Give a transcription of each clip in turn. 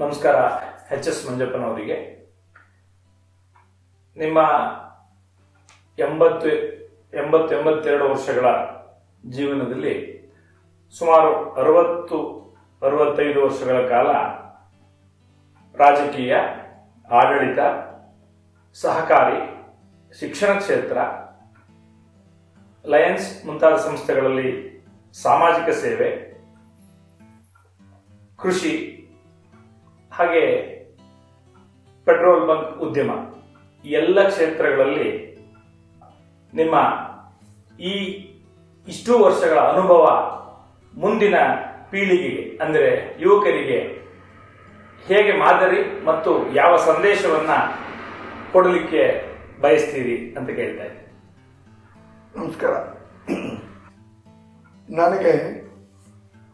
ನಮಸ್ಕಾರ. ಎಚ್ ಮಂಜಪ್ಪನವರಿಗೆ ನಿಮ್ಮ 82 ವರ್ಷಗಳ ಜೀವನದಲ್ಲಿ ಸುಮಾರು 65 ವರ್ಷಗಳ ಕಾಲ ರಾಜಕೀಯ, ಆಡಳಿತ, ಸಹಕಾರಿ, ಶಿಕ್ಷಣ ಕ್ಷೇತ್ರ, ಲಯನ್ಸ್ ಮುಂತಾದ ಸಂಸ್ಥೆಗಳಲ್ಲಿ ಸಾಮಾಜಿಕ ಸೇವೆ, ಕೃಷಿ, ಹಾಗೆ ಪೆಟ್ರೋಲ್ ಬಂಕ್ ಉದ್ಯಮ ಎಲ್ಲ ಕ್ಷೇತ್ರಗಳಲ್ಲಿ ನಿಮ್ಮ ಇಷ್ಟು ವರ್ಷಗಳ ಅನುಭವ ಮುಂದಿನ ಪೀಳಿಗೆಗೆ ಅಂದರೆ ಯುವಕರಿಗೆ ಹೇಗೆ ಮಾದರಿ ಮತ್ತು ಯಾವ ಸಂದೇಶವನ್ನ ಕೊಡಲಿಕ್ಕೆ ಬಯಸ್ತೀರಿ ಅಂತ ಕೇಳ್ತಾ ಇದ್ದೀನಿ. ನಮಸ್ಕಾರ.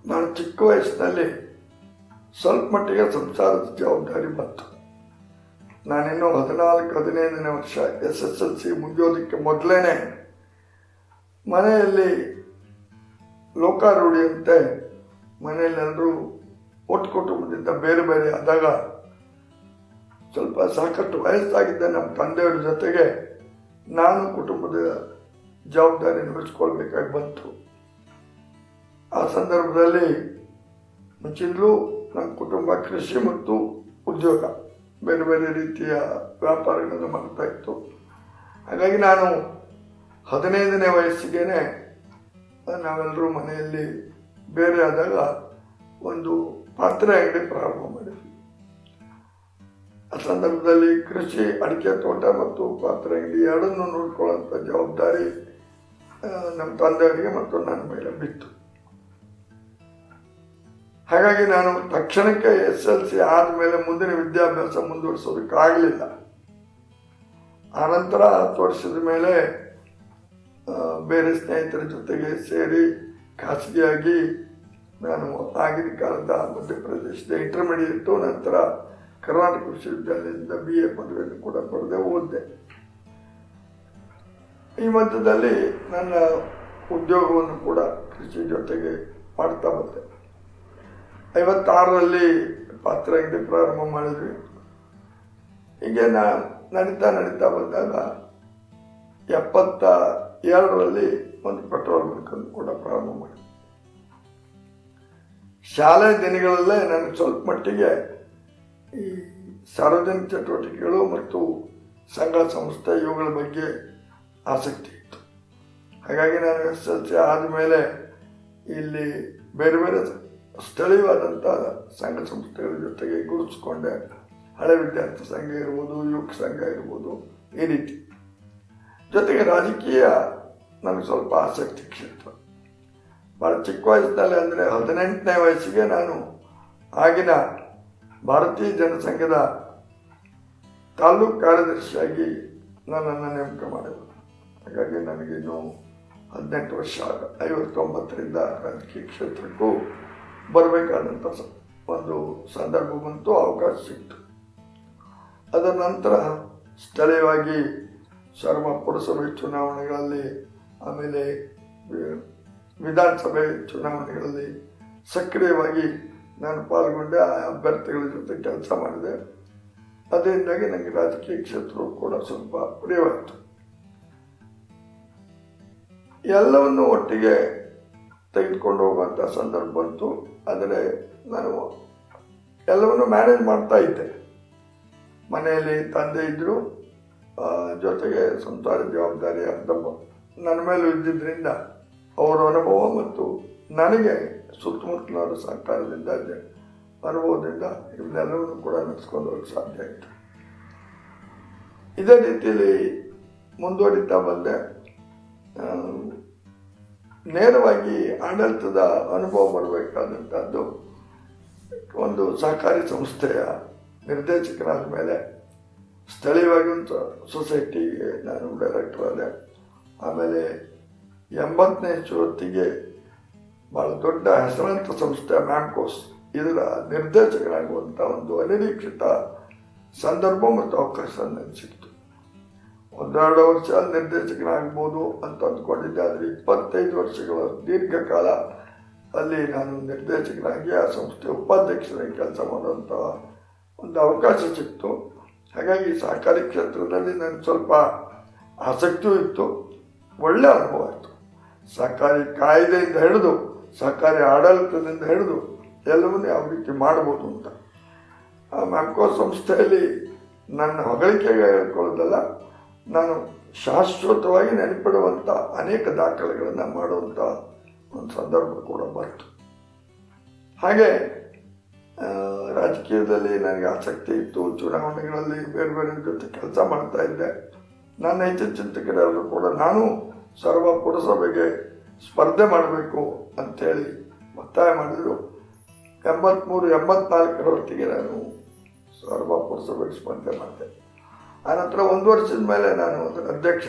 ನಾನು ಚಿಕ್ಕ ವಯಸ್ಸಿನಲ್ಲಿ ಸ್ವಲ್ಪ ಮಟ್ಟಿಗೆ ಸಂಸಾರದ ಜವಾಬ್ದಾರಿ ಬಂತು. ನಾನಿನ್ನು 14-15ನೇ ವರ್ಷ SSLC ಮುಗಿಯೋದಕ್ಕೆ ಮೊದಲೇನೆ ಮನೆಯಲ್ಲಿ ಲೋಕಾರೂಢಿಯಂತೆ ಮನೆಯಲ್ಲೆಲ್ಲರೂ ಒಟ್ಟು ಕುಟುಂಬದಿಂದ ಬೇರೆ ಬೇರೆ ಆದಾಗ ಸ್ವಲ್ಪ ಸಾಕಷ್ಟು ವಯಸ್ಸಾಗಿದ್ದ ನಮ್ಮ ತಂದೆಯವರ ಜೊತೆಗೆ ನಾನು ಕುಟುಂಬದ ಜವಾಬ್ದಾರಿ ವಹಿಸ್ಕೊಳ್ಬೇಕಾಗಿ ಬಂತು. ಆ ಸಂದರ್ಭದಲ್ಲಿ ಮುಂಚಿನಲೂ ನಮ್ಮ ಕುಟುಂಬ ಕೃಷಿ ಮತ್ತು ಉದ್ಯೋಗ ಬೇರೆ ಬೇರೆ ರೀತಿಯ ವ್ಯಾಪಾರಗಳನ್ನು ಮಾಡ್ತಾ ಇತ್ತು. ಹಾಗಾಗಿ ನಾನು 15ನೇ ವಯಸ್ಸಿಗೆ ನಾವೆಲ್ಲರೂ ಮನೆಯಲ್ಲಿ ಬೇರೆ ಆದಾಗ ಒಂದು ಪಾತ್ರೆ ಅಂಗಡಿ ಪ್ರಾರಂಭ ಮಾಡಿದ್ವಿ. ಆ ಸಂದರ್ಭದಲ್ಲಿ ಕೃಷಿ, ಅಡಿಕೆ ತೋಟ ಮತ್ತು ಪಾತ್ರೆ ಅಂಗಡಿ ಎರಡನ್ನೂ ನೋಡ್ಕೊಳ್ಳೋಂಥ ಜವಾಬ್ದಾರಿ ನಮ್ಮ ತಂದೆಯವರಿಗೆ ಮತ್ತು ನನ್ನ ಮೇಲೆ ಬಿತ್ತು. ಹಾಗಾಗಿ ನಾನು ತಕ್ಷಣಕ್ಕೆ SSLC ಆದಮೇಲೆ ಮುಂದಿನ ವಿದ್ಯಾಭ್ಯಾಸ ಮುಂದುವರಿಸೋದಕ್ಕಾಗಲಿಲ್ಲ. ಆನಂತರ 10 ವರ್ಷದ ಮೇಲೆ ಬೇರೆ ಸ್ನೇಹಿತರ ಜೊತೆಗೆ ಸೇರಿ ಖಾಸಗಿಯಾಗಿ ನಾನು ಆಗಿನ ಕಾಲದ ಮಧ್ಯಪ್ರದೇಶದ ಇಂಟರ್ಮೀಡಿಯೇಟು, ನಂತರ ಕರ್ನಾಟಕ ವಿಶ್ವವಿದ್ಯಾಲಯದಿಂದ BA ಪದವಿಯನ್ನು ಕೂಡ ಪಡೆದೆ ಓದಿದೆ. ಈ ಮಧ್ಯದಲ್ಲಿ ನನ್ನ ಉದ್ಯೋಗವನ್ನು ಕೂಡ ಕೃಷಿ ಜೊತೆಗೆ ಮಾಡ್ತಾ ಬಂದೆ. 56ರಲ್ಲಿ ಪಾತ್ರೆ ಅಂಗಡಿ ಪ್ರಾರಂಭ ಮಾಡಿದ್ವಿ. ಹೀಗೆ ನಡೀತಾ ಬಂದಾಗ 72ರಲ್ಲಿ ಒಂದು ಪೆಟ್ರೋಲ್ ಬಂಕನ್ನು ಕೂಡ ಪ್ರಾರಂಭ ಮಾಡಿದ್ವಿ. ಶಾಲೆ ದಿನಗಳಲ್ಲೇ ನನಗೆ ಸ್ವಲ್ಪ ಮಟ್ಟಿಗೆ ಈ ಸಾರ್ವಜನಿಕ ಚಟುವಟಿಕೆಗಳು ಮತ್ತು ಸಂಘ ಸಂಸ್ಥೆ ಇವುಗಳ ಬಗ್ಗೆ ಆಸಕ್ತಿ ಇತ್ತು. ಹಾಗಾಗಿ ನಾನು SSLC ಆದಮೇಲೆ ಇಲ್ಲಿ ಬೇರೆ ಬೇರೆ ಸ್ಥಳೀಯವಾದಂಥ ಸಂಘ ಸಂಸ್ಥೆಗಳ ಜೊತೆಗೆ ಗುರುತಿಸ್ಕೊಂಡೆ. ಹಳೆ ವಿದ್ಯಾರ್ಥಿ ಸಂಘ ಇರ್ಬೋದು, ಯುವಕ ಸಂಘ ಇರ್ಬೋದು, ಈ ರೀತಿ. ಜೊತೆಗೆ ರಾಜಕೀಯ ನನಗೆ ಸ್ವಲ್ಪ ಆಸಕ್ತಿ ಕ್ಷೇತ್ರ. ಭಾಳ ಚಿಕ್ಕ ವಯಸ್ಸಿನಲ್ಲಿ ಅಂದರೆ 18ನೇ ವಯಸ್ಸಿಗೆ ನಾನು ಆಗಿನ ಭಾರತೀಯ ಜನಸಂಘದ ತಾಲೂಕು ಕಾರ್ಯದರ್ಶಿಯಾಗಿ ನನ್ನನ್ನು ನೇಮಕ ಮಾಡಿದರು. ಹಾಗಾಗಿ ನನಗಿನ್ನೂ 18 ವರ್ಷ 59ರಿಂದ ರಾಜಕೀಯ ಕ್ಷೇತ್ರಕ್ಕೂ ಬರಬೇಕಾದಂಥ ಒಂದು ಸಂದರ್ಭ ಬಂತು, ಅವಕಾಶ ಸಿಕ್ತು. ಅದರ ನಂತರ ಸ್ಥಳೀಯವಾಗಿ ಸರ್ವ ಪುರಸಭೆ ಚುನಾವಣೆಗಳಲ್ಲಿ, ಆಮೇಲೆ ವಿಧಾನಸಭೆ ಚುನಾವಣೆಗಳಲ್ಲಿ ಸಕ್ರಿಯವಾಗಿ ನಾನು ಪಾಲ್ಗೊಂಡೆ. ಆ ಅಭ್ಯರ್ಥಿಗಳ ಜೊತೆ ಕೆಲಸ ಮಾಡಿದೆ. ಅದರಿಂದಾಗಿ ನನಗೆ ರಾಜಕೀಯ ಕ್ಷೇತ್ರವು ಕೂಡ ಸ್ವಲ್ಪ ಪ್ರಿಯವಾಯಿತು. ಎಲ್ಲವನ್ನು ಒಟ್ಟಿಗೆ ತೆಗೆದುಕೊಂಡು ಹೋಗುವಂಥ ಸಂದರ್ಭ ಬಂತು. ಆದರೆ ನಾನು ಎಲ್ಲವನ್ನು ಮ್ಯಾನೇಜ್ ಮಾಡ್ತಾ ಇದ್ದೆ. ಮನೆಯಲ್ಲಿ ತಂದೆ ಇದ್ದರು, ಜೊತೆಗೆ ಸಂಸಾರ ಜವಾಬ್ದಾರಿ ಅರ್ಧ ನನ್ನ ಮೇಲೂ ಇದ್ದಿದ್ದರಿಂದ ಅವರ ಅನುಭವ ಮತ್ತು ನನಗೆ ಸುತ್ತಮುತ್ತಲವರ ಸಹಕಾರದಿಂದ, ಅನುಭವದಿಂದ ಇವನ್ನೆಲ್ಲವನ್ನು ಕೂಡ ನಡೆಸ್ಕೊಂಡು ಹೋಗಕ್ಕೆ ಸಾಧ್ಯ ಆಯಿತು. ಇದೇ ರೀತಿಯಲ್ಲಿ ಮುಂದುವರಿತಾ ಬಂದೆ. ನೇರವಾಗಿ ಆಡಳಿತದ ಅನುಭವ ಬರಬೇಕಾದಂಥದ್ದು ಒಂದು ಸಹಕಾರಿ ಸಂಸ್ಥೆಯ ನಿರ್ದೇಶಕರಾದ ಮೇಲೆ ಸ್ಥಳೀಯವಾಗಿ ಒಂದು ಸೊಸೈಟಿಗೆ ನಾನು ಡೈರೆಕ್ಟರ್ ಆದೆ. ಆಮೇಲೆ 80ನೇ ಹೊತ್ತಿಗೆ ಭಾಳ ದೊಡ್ಡ ಹೆಸರಾಂತ ಸಂಸ್ಥೆ ಮ್ಯಾಮ್ಕೋಸ್ ಇದರ ನಿರ್ದೇಶಕರಾಗುವಂಥ ಒಂದು ಅನಿರೀಕ್ಷಿತ ಸಂದರ್ಭ ಮತ್ತು ಅವಕಾಶ ನನಗೆ ಸಿಕ್ತು. 1-2 ವರ್ಷ ನಿರ್ದೇಶಕನಾಗ್ಬೋದು ಅಂತ ಅಂದ್ಕೊಂಡಿದ್ದೆ. ಆದರೆ 25 ವರ್ಷಗಳ ದೀರ್ಘಕಾಲ ಅಲ್ಲಿ ನಾನು ನಿರ್ದೇಶಕನಾಗಿ ಆ ಸಂಸ್ಥೆ ಉಪಾಧ್ಯಕ್ಷರಾಗಿ ಕೆಲಸ ಮಾಡುವಂಥ ಒಂದು ಅವಕಾಶ ಸಿಕ್ತು. ಹಾಗಾಗಿ ಸಹಕಾರಿ ಕ್ಷೇತ್ರದಲ್ಲಿ ನನಗೆ ಸ್ವಲ್ಪ ಆಸಕ್ತಿಯೂ ಇತ್ತು. ಒಳ್ಳೆಯ ಅನುಭವ ಆಯಿತು. ಸಹಕಾರಿ ಕಾಯ್ದೆಯಿಂದ ಹಿಡಿದು ಸಹಕಾರಿ ಆಡಳಿತದಿಂದ ಹಿಡಿದು ಎಲ್ಲವನ್ನೂ ಯಾವ ರೀತಿ ಮಾಡ್ಬೋದು ಅಂತ. ಆ ಮ್ಯಾಮ್ಕೋ ಸಂಸ್ಥೆಯಲ್ಲಿ ನನ್ನ ಹೊಗಳಿಕೆಗೆ ಹೇಳ್ಕೊಳ್ಳೋದಲ್ಲ, ನಾನು ಶಾಶ್ವತವಾಗಿ ನೆನಪಿಡುವಂಥ ಅನೇಕ ದಾಖಲೆಗಳನ್ನು ಮಾಡುವಂಥ ಒಂದು ಸಂದರ್ಭ ಕೂಡ ಬಂತು. ಹಾಗೆ ರಾಜಕೀಯದಲ್ಲಿ ನನಗೆ ಆಸಕ್ತಿ ಇತ್ತು. ಚುನಾವಣೆಗಳಲ್ಲಿ ಬೇರೆ ಬೇರೆ ಜೊತೆ ಕೆಲಸ ಮಾಡ್ತಾ ಇದ್ದೆ. ನನ್ನ ಹಿತಚಿಂತಕರೆಲ್ಲರೂ ಕೂಡ ನಾನು ಸೊರಬ ಪುರಸಭೆಗೆ ಸ್ಪರ್ಧೆ ಮಾಡಬೇಕು ಅಂಥೇಳಿ ಒತ್ತಾಯ ಮಾಡಿದರು. 83-84 ಹೊತ್ತಿಗೆ ನಾನು ಸೊರಬ ಪುರಸಭೆಗೆ ಸ್ಪರ್ಧೆ ಮಾಡಿದೆ. ಆನಂತರ 1 ವರ್ಷದ ಮೇಲೆ ನಾನು ಅದರ ಅಧ್ಯಕ್ಷ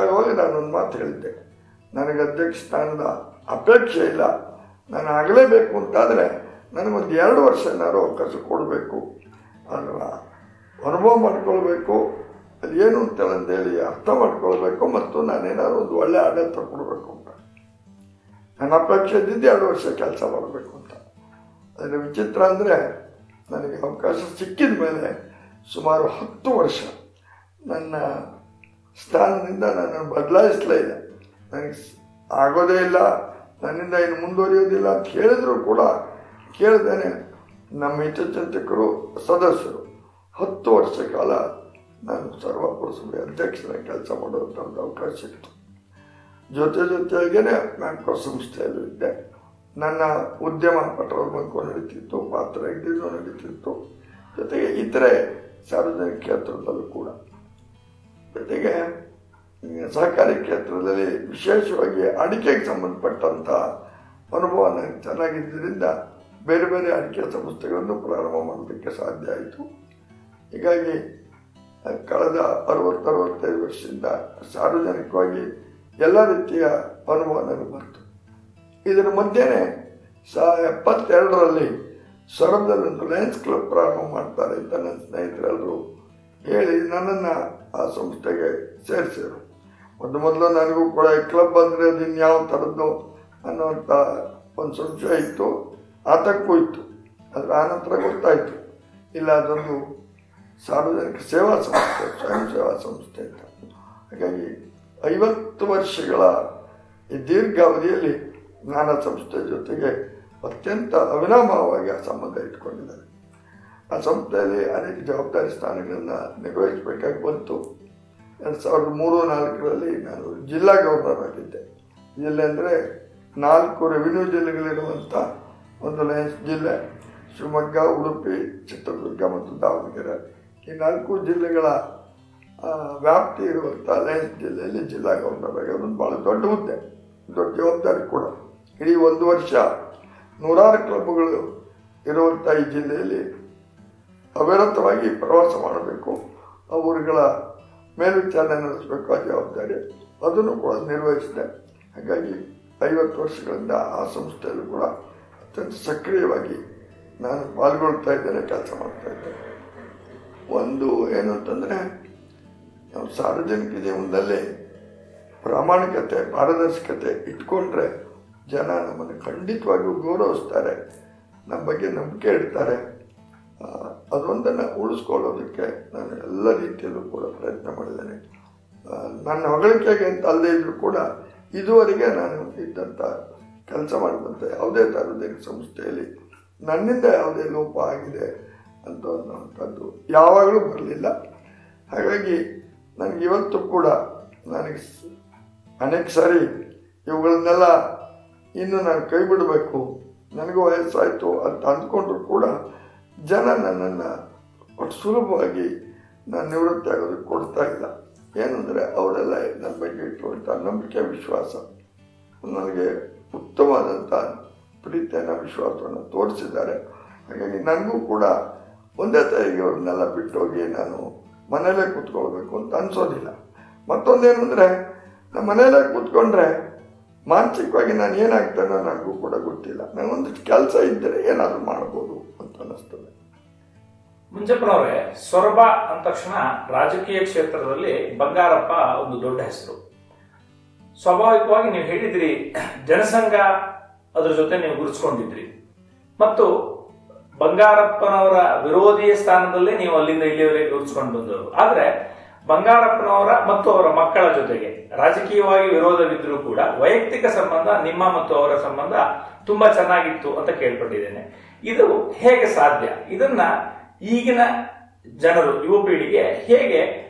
ಆಗುವಾಗ ನಾನೊಂದು ಮಾತು ಹೇಳಿದ್ದೆ, ನನಗೆ ಅಧ್ಯಕ್ಷ ಸ್ಥಾನದ ಅಪೇಕ್ಷೆ ಇಲ್ಲ, ನಾನು ಆಗಲೇಬೇಕು ಅಂತಾದರೆ ನನಗೊಂದು 2 ವರ್ಷ ಏನಾದ್ರು ಅವಕಾಶ ಕೊಡಬೇಕು, ಅದರ ಅನುಭವ ಮಾಡ್ಕೊಳ್ಬೇಕು, ಅದು ಏನು ಅಂತೇಳಿ ಅರ್ಥ ಮಾಡ್ಕೊಳ್ಬೇಕು, ಮತ್ತು ನಾನೇನಾದ್ರು ಒಂದು ಒಳ್ಳೆಯ ಆಡಳಿತ ಕೊಡಬೇಕು ಅಂತ. ನನ್ನ ಅಪೇಕ್ಷೆ ಇದ್ದಿದ್ದು 2 ವರ್ಷ ಕೆಲಸ ಮಾಡಬೇಕು ಅಂತ. ಅದರ ವಿಚಿತ್ರ ಅಂದರೆ ನನಗೆ ಅವಕಾಶ ಸಿಕ್ಕಿದ ಮೇಲೆ ಸುಮಾರು 10 ವರ್ಷ ನನ್ನ ಸ್ಥಾನದಿಂದ ನನ್ನನ್ನು ಬದಲಾಯಿಸಲೇ ಇಲ್ಲ. ನನಗೆ ಆಗೋದೇ ಇಲ್ಲ, ನನ್ನಿಂದ ಇನ್ನು ಮುಂದುವರಿಯೋದಿಲ್ಲ ಅಂತ ಹೇಳಿದ್ರು ಕೂಡ ಕೇಳ್ದೇನೆ ನಮ್ಮ ಹಿತಚಿಂತಕರು ಸದಸ್ಯರು 10 ವರ್ಷ ಕಾಲ ನಾನು ಸೊರಬ ಪುರಸಭೆ ಅಧ್ಯಕ್ಷರ ಕೆಲಸ ಮಾಡುವಂಥ ಒಂದು ಅವಕಾಶ ಸಿಕ್ತು. ಜೊತೆಗೇನೆ ಮ್ಯಾಮ್ಕೋ ಸಂಸ್ಥೆಯಲ್ಲೂ ಇದ್ದೆ. ನನ್ನ ಉದ್ಯಮ ಪೆಟ್ರೋಲ್ ಬಂಕು ನಡೀತಿತ್ತು, ಪಾತ್ರ ಅಂಗಡಿನೂ ನಡೀತಿತ್ತು, ಜೊತೆಗೆ ಇತರೆ ಸಾರ್ವಜನಿಕ ಕ್ಷೇತ್ರದಲ್ಲೂ ಕೂಡ. ಜೊತೆಗೆ ಸಹಕಾರಿ ಕ್ಷೇತ್ರದಲ್ಲಿ ವಿಶೇಷವಾಗಿ ಅಡಿಕೆಗೆ ಸಂಬಂಧಪಟ್ಟಂಥ ಅನುಭವ ನನಗೆ ಚೆನ್ನಾಗಿದ್ದರಿಂದ ಬೇರೆ ಬೇರೆ ಅಡಿಕೆ ಸಂಸ್ಥೆಗಳನ್ನು ಪ್ರಾರಂಭ ಮಾಡೋದಕ್ಕೆ ಸಾಧ್ಯ ಆಯಿತು. ಹೀಗಾಗಿ ಕಳೆದ 60-65 ವರ್ಷದಿಂದ ಸಾರ್ವಜನಿಕವಾಗಿ ಎಲ್ಲ ರೀತಿಯ ಅನುಭವ ನನಗೆ ಬಂತು. ಇದರ ಮಧ್ಯೆನೇ 72ರಲ್ಲಿ ಸೊರಬದಲ್ಲಿ ಒಂದು ಲಯನ್ಸ್ ಕ್ಲಬ್ ಪ್ರಾರಂಭ ಮಾಡ್ತಾರೆ ಅಂತ ನನ್ನ ಸ್ನೇಹಿತರೆಲ್ಲರೂ ಹೇಳಿ ನನ್ನನ್ನು ಆ ಸಂಸ್ಥೆಗೆ ಸೇರಿಸಿದರು. ಮೊದಲು ನನಗೂ ಕೂಡ ಈ ಕ್ಲಬ್ ಅಂದರೆ ಅದು ಇನ್ಯಾವ ಥರದ್ದು ಅನ್ನುವಂಥ ಒಂದು ಸಂಶಯ ಇತ್ತು, ಆತಂಕವೂ ಇತ್ತು. ಅದರ ಆನಂತರ ಗೊತ್ತಾಯಿತು, ಇಲ್ಲ ಅದೊಂದು ಸಾರ್ವಜನಿಕ ಸೇವಾ ಸಂಸ್ಥೆ, ಸ್ವಯಂ ಸೇವಾ ಸಂಸ್ಥೆ ಅಂತ. ಹಾಗಾಗಿ 50 ವರ್ಷಗಳ ಈ ದೀರ್ಘಾವಧಿಯಲ್ಲಿ ನಾನು ಆ ಸಂಸ್ಥೆ ಜೊತೆಗೆ ಅತ್ಯಂತ ಅವಿನಾಭಾವವಾಗಿ ಆ ಸಂಬಂಧ ಇಟ್ಕೊಂಡಿದ್ದಾರೆ. ಆ ಸಂಸ್ಥೆಯಲ್ಲಿ ಅನೇಕ ಜವಾಬ್ದಾರಿ ಸ್ಥಾನಗಳನ್ನು ನಿರ್ವಹಿಸಬೇಕಾಗಿ ಬಂತು. 2003-04ರಲ್ಲಿ ನಾನು ಜಿಲ್ಲಾ ಗವರ್ನರ್ ಆಗಿದ್ದೆ. ಜಿಲ್ಲೆ ಅಂದರೆ 4 ರೆವಿನ್ಯೂ ಜಿಲ್ಲೆಗಳಿರುವಂಥ ಒಂದು ಲಯನ್ಸ್ ಜಿಲ್ಲೆ. ಶಿವಮೊಗ್ಗ, ಉಡುಪಿ, ಚಿತ್ರದುರ್ಗ ಮತ್ತು ದಾವಣಗೆರೆ, ಈ 4 ಜಿಲ್ಲೆಗಳ ವ್ಯಾಪ್ತಿ ಇರುವಂಥ ಲಯನ್ಸ್ ಜಿಲ್ಲೆಯಲ್ಲಿ ಜಿಲ್ಲಾ ಗವರ್ನರ್ ಆಗಿ ಅದೊಂದು ಭಾಳ ದೊಡ್ಡ ಹುದ್ದೆ, ದೊಡ್ಡ ಜವಾಬ್ದಾರಿ ಕೂಡ. ಇಡೀ 1 ವರ್ಷ 100 ಕ್ಲಬ್ಗಳು ಇರುವಂಥ ಈ ಜಿಲ್ಲೆಯಲ್ಲಿ ಅವಿರತವಾಗಿ ಪ್ರವಾಸ ಮಾಡಬೇಕು, ಆ ಊರುಗಳ ಮೇಲ್ವಿಚಾರಣೆ ನಡೆಸಬೇಕು, ಆ ಜವಾಬ್ದಾರಿ ಅದನ್ನು ಕೂಡ ನಿರ್ವಹಿಸಿದೆ. ಹಾಗಾಗಿ 50 ವರ್ಷಗಳಿಂದ ಆ ಸಂಸ್ಥೆಯಲ್ಲೂ ಕೂಡ ಅತ್ಯಂತ ಸಕ್ರಿಯವಾಗಿ ನಾನು ಪಾಲ್ಗೊಳ್ತಾ ಇದ್ದೇನೆ, ಕೆಲಸ ಮಾಡ್ತಾ ಇದ್ದೇನೆ. ಒಂದು ಏನು ಅಂತಂದರೆ, ನಾವು ಸಾರ್ವಜನಿಕ ಜೀವನದಲ್ಲಿ ಪ್ರಾಮಾಣಿಕತೆ, ಪಾರದರ್ಶಕತೆ ಇಟ್ಕೊಂಡ್ರೆ ಜನ ನಮ್ಮನ್ನು ಖಂಡಿತವಾಗಿಯೂ ಗೌರವಿಸ್ತಾರೆ, ನಮ್ಮ ಬಗ್ಗೆ ನಂಬಿಕೆ ಇಡ್ತಾರೆ. ಅದೊಂದನ್ನು ಉಳಿಸ್ಕೊಳ್ಳೋದಕ್ಕೆ ನಾನು ಎಲ್ಲ ರೀತಿಯಲ್ಲೂ ಕೂಡ ಪ್ರಯತ್ನ ಮಾಡಿದ್ದೇನೆ. ನನ್ನ ಹೊಗಳಿಕೆಗೆ ಅಂತ ಅಲ್ಲದೆ ಇದ್ದರೂ ಕೂಡ ಇದುವರೆಗೆ ನಾನು ಇದ್ದಂಥ ಕೆಲಸ ಮಾಡಿದಂಥ ಯಾವುದೇ ಸಾರ್ವಜನಿಕ ಸಂಸ್ಥೆಯಲ್ಲಿ ನನ್ನಿಂದ ಯಾವುದೇ ಲೋಪ ಆಗಿದೆ ಅನ್ನುವಂಥದ್ದು ಯಾವಾಗಲೂ ಬರಲಿಲ್ಲ. ಹಾಗಾಗಿ ನನಗೆ ಇವತ್ತು ಕೂಡ ನನಗೆ ಅನೇಕ ಸಾರಿ ಇವುಗಳನ್ನೆಲ್ಲ ಇನ್ನು ನಾನು ಕೈ ಬಿಡಬೇಕು, ನನಗೂ ವಯಸ್ಸಾಯಿತು ಅಂತ ಅಂದ್ಕೊಂಡ್ರು ಕೂಡ ಜನ ನನ್ನನ್ನು ಅಷ್ಟು ಸುಲಭವಾಗಿ ನಾನು ನಿವೃತ್ತಿ ಆಗೋದಕ್ಕೆ ಕೊಡ್ತಾ ಇಲ್ಲ. ಏನಂದರೆ ಅವರೆಲ್ಲ ನನ್ನ ಬಗ್ಗೆ ಇಟ್ಟುವಂಥ ನಂಬಿಕೆ, ವಿಶ್ವಾಸ, ನನಗೆ ಉತ್ತಮವಾದಂಥ ಪ್ರೀತಿಯನ್ನು, ವಿಶ್ವಾಸವನ್ನು ತೋರಿಸಿದ್ದಾರೆ. ಹಾಗಾಗಿ ನನಗೂ ಕೂಡ ಒಂದೇ ತಾಯಿಗೆ ಅವ್ರನ್ನೆಲ್ಲ ಬಿಟ್ಟೋಗಿ ನಾನು ಮನೆಯಲ್ಲೇ ಕೂತ್ಕೊಳ್ಬೇಕು ಅಂತ ಅನಿಸೋದಿಲ್ಲ. ಮತ್ತೊಂದೇನು ಅಂದರೆ, ನಮ್ಮ ಮನೆಯಲ್ಲೇ ಕೂತ್ಕೊಂಡ್ರೆ ಮಾನಸಿಕವಾಗಿ ನಾನು ಏನಾಗ್ತಾನೋ ನನಗೂ ಕೂಡ ಗೊತ್ತಿಲ್ಲ. ನನಗೊಂದಿಷ್ಟು ಕೆಲಸ ಇದ್ದರೆ ಏನಾದರೂ ಮಾಡ್ಬೋದು ಅಂತ ಅನ್ನಿಸ್ತದೆ. ಮುಂಚಪ್ಪನವರೇ, ಸೊರಬ ಅಂದ ತಕ್ಷಣ ರಾಜಕೀಯ ಕ್ಷೇತ್ರದಲ್ಲಿ ಬಂಗಾರಪ್ಪ ಒಂದು ದೊಡ್ಡ ಹೆಸರು. ಸ್ವಾಭಾವಿಕವಾಗಿ ನೀವು ಹೇಳಿದ್ರಿ, ಜನಸಂಘ ಅದ್ರ ಜೊತೆ ನೀವು ಗುರುತಿಸ್ಕೊಂಡಿದ್ರಿ, ಮತ್ತು ಬಂಗಾರಪ್ಪನವರ ವಿರೋಧಿಯ ಸ್ಥಾನದಲ್ಲೇ ನೀವು ಅಲ್ಲಿಂದ ಇಲ್ಲಿಯವರೆಗೆ ಗುರುತಿಸ್ಕೊಂಡು ಬಂದವರು. ಆದ್ರೆ ಬಂಗಾರಪ್ಪನವರ ಮತ್ತು ಅವರ ಮಕ್ಕಳ ಜೊತೆಗೆ ರಾಜಕೀಯವಾಗಿ ವಿರೋಧವಿದ್ರೂ ಕೂಡ ವೈಯಕ್ತಿಕ ಸಂಬಂಧ ನಿಮ್ಮ ಮತ್ತು ಅವರ ಸಂಬಂಧ ತುಂಬಾ ಚೆನ್ನಾಗಿತ್ತು ಅಂತ ಕೇಳ್ಪಟ್ಟಿದ್ದೇನೆ. ಇದು ಹೇಗೆ ಸಾಧ್ಯ? ಇದನ್ನ ಈಗಿನ ಜನರು, ಯುವ ಪೀಳಿಗೆ ಹೇಗೆ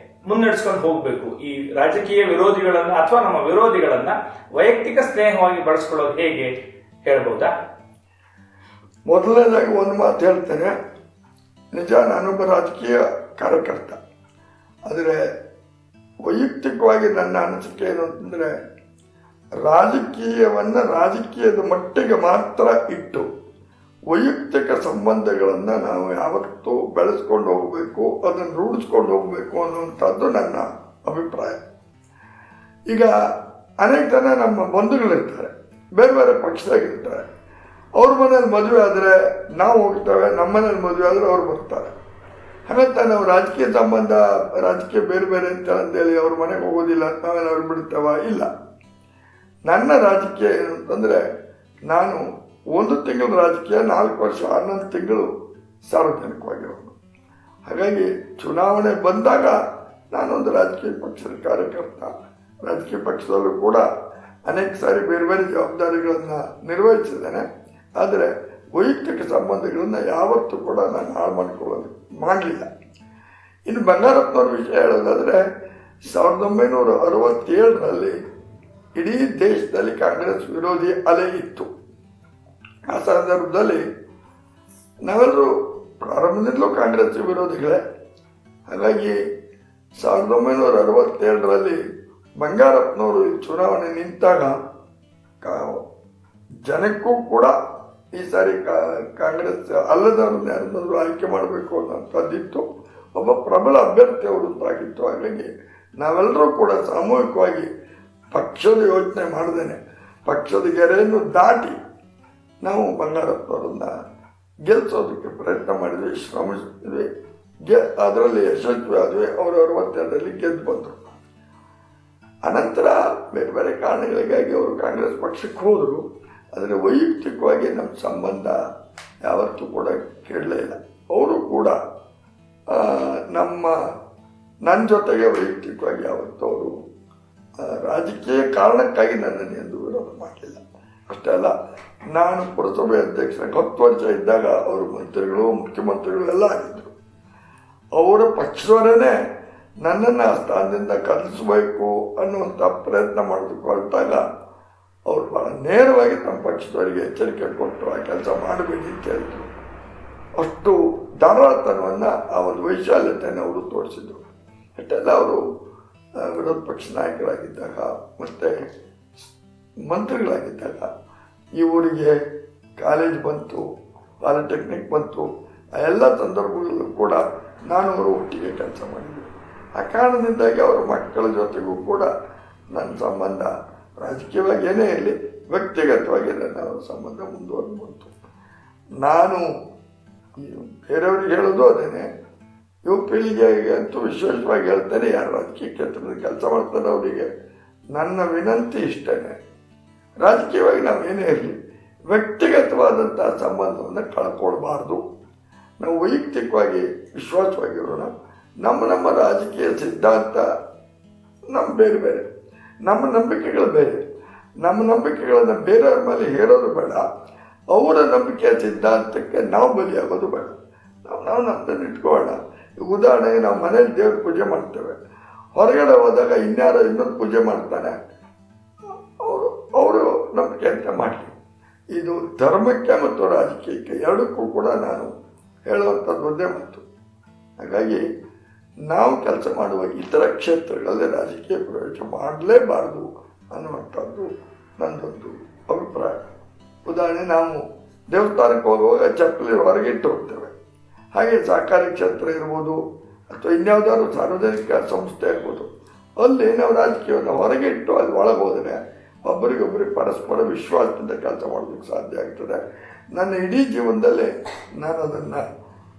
ಮುನ್ನಡೆಸ್ಕೊಂಡು ಹೋಗ್ಬೇಕು? ಈ ರಾಜಕೀಯ ವಿರೋಧಿಗಳನ್ನ ಅಥವಾ ನಮ್ಮ ವಿರೋಧಿಗಳನ್ನ ವೈಯಕ್ತಿಕ ಸ್ನೇಹವಾಗಿ ಬಳಸ್ಕೊಳ್ಳೋದು ಹೇಗೆ ಹೇಳ್ಬೋದಾ? ಮೊದಲನೇದಾಗಿ ಒಂದು ಮಾತು ಹೇಳ್ತೇನೆ. ನಿಜ, ನಾನೊಬ್ಬ ರಾಜಕೀಯ ಕಾರ್ಯಕರ್ತ. ಆದರೆ ವೈಯಕ್ತಿಕವಾಗಿ ನನ್ನ ಅನಿಸಿಕೆ ಏನು ಅಂತಂದರೆ, ರಾಜಕೀಯದ ಮಟ್ಟಿಗೆ ಮಾತ್ರ ಇಟ್ಟು ವೈಯಕ್ತಿಕ ಸಂಬಂಧಗಳನ್ನು ನಾವು ಯಾವತ್ತೂ ಬೆಳೆಸ್ಕೊಂಡು ಹೋಗಬೇಕು, ಅದನ್ನು ರೂಢಿಸ್ಕೊಂಡು ಹೋಗಬೇಕು ಅನ್ನುವಂಥದ್ದು ನನ್ನ ಅಭಿಪ್ರಾಯ. ಈಗ ಅನೇಕ ಜನ ನಮ್ಮ ಬಂಧುಗಳಿರ್ತಾರೆ, ಬೇರೆ ಬೇರೆ ಪಕ್ಷದಾಗಿರ್ತಾರೆ. ಅವ್ರ ಮನೇಲಿ ಮದುವೆ ಆದರೆ ನಾವು ಹೋಗ್ತೇವೆ, ನಮ್ಮ ಮನೇಲಿ ಮದುವೆ ಆದರೆ ಅವ್ರು ಬರ್ತಾರೆ. ಹಾಗಂತ ನಾವು ರಾಜಕೀಯ ಸಂಬಂಧ, ರಾಜಕೀಯ ಬೇರೆ ಬೇರೆ ಅಂತೇಳಿ ಅವ್ರ ಮನೆಗೆ ಹೋಗೋದಿಲ್ಲ, ನಾವೇನಾದ್ರು ಬಿಡ್ತೇವ? ಇಲ್ಲ. ನನ್ನ ರಾಜಕೀಯ ಏನು ಅಂತಂದರೆ, ನಾನು 1 ತಿಂಗಳು ರಾಜಕೀಯ, 4 ವರ್ಷ 11 ತಿಂಗಳು ಸಾರ್ವಜನಿಕವಾಗಿರೋದು. ಹಾಗಾಗಿ ಚುನಾವಣೆ ಬಂದಾಗ ನಾನೊಂದು ರಾಜಕೀಯ ಪಕ್ಷದ ಕಾರ್ಯಕರ್ತ. ರಾಜಕೀಯ ಪಕ್ಷದಲ್ಲೂ ಕೂಡ ಅನೇಕ ಸಾರಿ ಬೇರೆ ಬೇರೆ ಜವಾಬ್ದಾರಿಗಳನ್ನು ನಿರ್ವಹಿಸಿದ್ದೇನೆ. ಆದರೆ ವೈಯಕ್ತಿಕ ಸಂಬಂಧಗಳನ್ನು ಯಾವತ್ತೂ ಕೂಡ ನಾನು ಹಾಳು ಮಾಡಲಿಲ್ಲ. ಇನ್ನು ಬಂಗಾರಪ್ಪನವ್ರ ವಿಷಯ ಹೇಳೋದಾದರೆ, 1967ರಲ್ಲಿ ಇಡೀ ದೇಶದಲ್ಲಿ ಕಾಂಗ್ರೆಸ್ ವಿರೋಧಿ ಅಲೆ ಇತ್ತು. ಆ ಸಂದರ್ಭದಲ್ಲಿ ನಾವೆಲ್ಲರೂ ಪ್ರಾರಂಭದಿಂದಲೂ ಕಾಂಗ್ರೆಸ್ ವಿರೋಧಿಗಳೇ. ಹಾಗಾಗಿ 1967ರಲ್ಲಿ ಬಂಗಾರಪ್ಪನವರು ಚುನಾವಣೆ ನಿಂತಾಗ ಜನಕ್ಕೂ ಕೂಡ ಈ ಸಾರಿ ಕಾಂಗ್ರೆಸ್ ಅಲ್ಲದವ್ರನ್ನ ಯಾರನ್ನಾದ್ರೂ ಆಯ್ಕೆ ಮಾಡಬೇಕು ಅನ್ನೋಂಥದ್ದಿತ್ತು. ಒಬ್ಬ ಪ್ರಬಲ ಅಭ್ಯರ್ಥಿ ಅವರು ಆಗಿತ್ತು. ಹಾಗಾಗಿ ನಾವೆಲ್ಲರೂ ಕೂಡ ಸಾಮೂಹಿಕವಾಗಿ ಪಕ್ಷದ ಯೋಚನೆ ಮಾಡದೇನೆ, ಪಕ್ಷದ ಗೆರೆಯನ್ನು ದಾಟಿ ನಾವು ಬಂಗಾರಪ್ಪನವರನ್ನ ಗೆಲ್ಲಿಸೋದಕ್ಕೆ ಪ್ರಯತ್ನ ಮಾಡಿದ್ವಿ, ಶ್ರಮಿಸಿದ್ವಿ. ಅದರಲ್ಲಿ ಯಶಸ್ವಿ ಆದ್ವಿ. ಅವರು 62ರಲ್ಲಿ ಗೆದ್ದು ಬಂದರು. ಅನಂತರ ಬೇರೆ ಬೇರೆ ಕಾರಣಗಳಿಗಾಗಿ ಅವರು ಕಾಂಗ್ರೆಸ್ ಪಕ್ಷಕ್ಕೆ ಹೋದರು. ಆದರೆ ವೈಯಕ್ತಿಕವಾಗಿ ನಮ್ಮ ಸಂಬಂಧ ಯಾವತ್ತೂ ಕೂಡ ಕೇಳಲೇ ಇಲ್ಲ. ಅವರು ಕೂಡ ನನ್ನ ಜೊತೆಗೆ ವೈಯಕ್ತಿಕವಾಗಿ ಯಾವತ್ತೂ ಅವರು ರಾಜಕೀಯ ಕಾರಣಕ್ಕಾಗಿ ನನ್ನನ್ನು ಎಂದು ವಿರೋಧ ಮಾಡಲಿಲ್ಲ. ಅಷ್ಟೇ ಅಲ್ಲ, ನಾನು ಪುರಸಭೆ ಅಧ್ಯಕ್ಷ 10 ವರ್ಷ ಇದ್ದಾಗ ಅವರು ಮಂತ್ರಿಗಳು, ಮುಖ್ಯಮಂತ್ರಿಗಳು ಎಲ್ಲ ಆಗಿದ್ದರು. ಅವರ ಪಕ್ಷದವರೇ ನನ್ನನ್ನು ಆ ಸ್ಥಾನದಿಂದ ಕಲಿಸಬೇಕು ಅನ್ನುವಂಥ ಪ್ರಯತ್ನ ಮಾಡೋದಕ್ಕೆ ಹೊರಟಾಗ ಅವರು ಭಾಳ ನೇರವಾಗಿ ನಮ್ಮ ಪಕ್ಷದವರಿಗೆ ಎಚ್ಚರಿಕೆ ಕೊಟ್ಟು ಆ ಕೆಲಸ ಮಾಡಬೇಡಿ ಅಂತ ಹೇಳಿದ್ರು. ಅಷ್ಟು ಧಾರಾಳತನವನ್ನು, ಆ ಒಂದು ವೈಶಾಲ್ಯತೆಯನ್ನು ಅವರು ತೋರಿಸಿದರು. ಅಷ್ಟೆಲ್ಲ ಅವರು ವಿರೋಧ ಪಕ್ಷ ನಾಯಕರಾಗಿದ್ದಾಗ ಮತ್ತು ಮಂತ್ರಿಗಳಾಗಿದ್ದಾಗ ಈ ಊರಿಗೆ ಕಾಲೇಜ್ ಬಂತು, ಪಾಲಿಟೆಕ್ನಿಕ್ ಬಂತು. ಆ ಎಲ್ಲ ಸಂದರ್ಭಗಳಲ್ಲೂ ಕೂಡ ನಾನು ಅವರು ಒಟ್ಟಿಗೆ ಕೆಲಸ ಮಾಡಿದ್ದೆ. ಆ ಕಾರಣದಿಂದಾಗಿ ಅವರ ಮಕ್ಕಳ ಜೊತೆಗೂ ಕೂಡ ನನ್ನ ಸಂಬಂಧ ರಾಜಕೀಯವಾಗಿ ಏನೇ ಇರಲಿ, ವ್ಯಕ್ತಿಗತವಾಗಿ ನನ್ನ ಸಂಬಂಧ ಮುಂದುವರೆದು ಬಂತು. ನಾನು ಬೇರೆಯವ್ರಿಗೆ ಹೇಳೋದು ಅದೇನೆ, ಯುವ ಪೀಳಿಗೆಗೆ ಅಂತೂ ವಿಶೇಷವಾಗಿ ಹೇಳ್ತೇನೆ, ಯಾರು ರಾಜಕೀಯ ಕ್ಷೇತ್ರದಲ್ಲಿ ಕೆಲಸ ಮಾಡ್ತಾರೆ ಅವರಿಗೆ ನನ್ನ ವಿನಂತಿ ಇಷ್ಟೇ, ರಾಜಕೀಯವಾಗಿ ನಾವು ಏನೇ ಇರಲಿ ವ್ಯಕ್ತಿಗತವಾದಂಥ ಸಂಬಂಧವನ್ನು ಕಳ್ಕೊಳ್ಬಾರ್ದು. ನಾವು ವೈಯಕ್ತಿಕವಾಗಿ ವಿಶ್ವಾಸವಾಗಿರೋಣ. ನಮ್ಮ ರಾಜಕೀಯ ಸಿದ್ಧಾಂತ ನಮ್ಮ ಬೇರೆ ಬೇರೆ, ನಮ್ಮ ನಂಬಿಕೆಗಳು ಬೇರೆ. ನಮ್ಮ ನಂಬಿಕೆಗಳನ್ನು ಬೇರೆಯವ್ರ ಮೇಲೆ ಹೇರೋದು ಬೇಡ, ಅವರ ನಂಬಿಕೆಯ ಸಿದ್ಧಾಂತಕ್ಕೆ ನಾವು ಬಲಿಯಾಗೋದು ಬೇಡ. ನಾವು ನಮ್ಮದನ್ನು ಇಟ್ಕೊಳ್ಳೋಣ. ಉದಾಹರಣೆಗೆ ನಾವು ಮನೇಲಿ ದೇವ್ರ ಪೂಜೆ ಮಾಡ್ತೇವೆ, ಹೊರಗಡೆ ಹೋದಾಗ ಇನ್ನೊಂದು ಪೂಜೆ ಮಾಡ್ತಾನೆ, ಅವರು ನಂಬಿಕೆ ಅಂತ ಮಾಡಲಿ. ಇದು ಧರ್ಮಕ್ಕೆ ಮತ್ತು ರಾಜಕೀಯಕ್ಕೆ ಎರಡಕ್ಕೂ ಕೂಡ ನಾನು ಹೇಳುವಂಥದ್ದು ಒಂದೇ ಮಾತು. ಹಾಗಾಗಿ ನಾವು ಕೆಲಸ ಮಾಡುವ ಇತರ ಕ್ಷೇತ್ರಗಳಲ್ಲಿ ರಾಜಕೀಯ ಪ್ರವೇಶ ಮಾಡಲೇಬಾರದು ಅನ್ನುವಂಥದ್ದು ನನ್ನದೊಂದು ಅಭಿಪ್ರಾಯ. ಉದಾಹರಣೆ, ನಾವು ದೇವಸ್ಥಾನಕ್ಕೆ ಹೋಗುವಾಗ ಚಪ್ಪಲಿ ಹೊರಗೆ ಇಟ್ಟು ಹೋಗ್ತೇವೆ. ಹಾಗೆ ಸಹಕಾರಿ ಕ್ಷೇತ್ರ ಇರ್ಬೋದು ಅಥವಾ ಇನ್ಯಾವುದಾದ್ರು ಸಾರ್ವಜನಿಕ ಸಂಸ್ಥೆ ಇರ್ಬೋದು, ಅಲ್ಲಿ ನಾವು ರಾಜಕೀಯವನ್ನು ಹೊರಗೆ ಇಟ್ಟು ಅಲ್ಲಿ ಒಳಗೆ ಹೋದರೆ ಒಬ್ಬರಿಗೊಬ್ಬರಿಗೆ ಪರಸ್ಪರ ವಿಶ್ವಾಸದಿಂದ ಕೆಲಸ ಮಾಡೋದಕ್ಕೆ ಸಾಧ್ಯ ಆಗ್ತದೆ. ನನ್ನ ಇಡೀ ಜೀವನದಲ್ಲಿ ನಾನು ಅದನ್ನು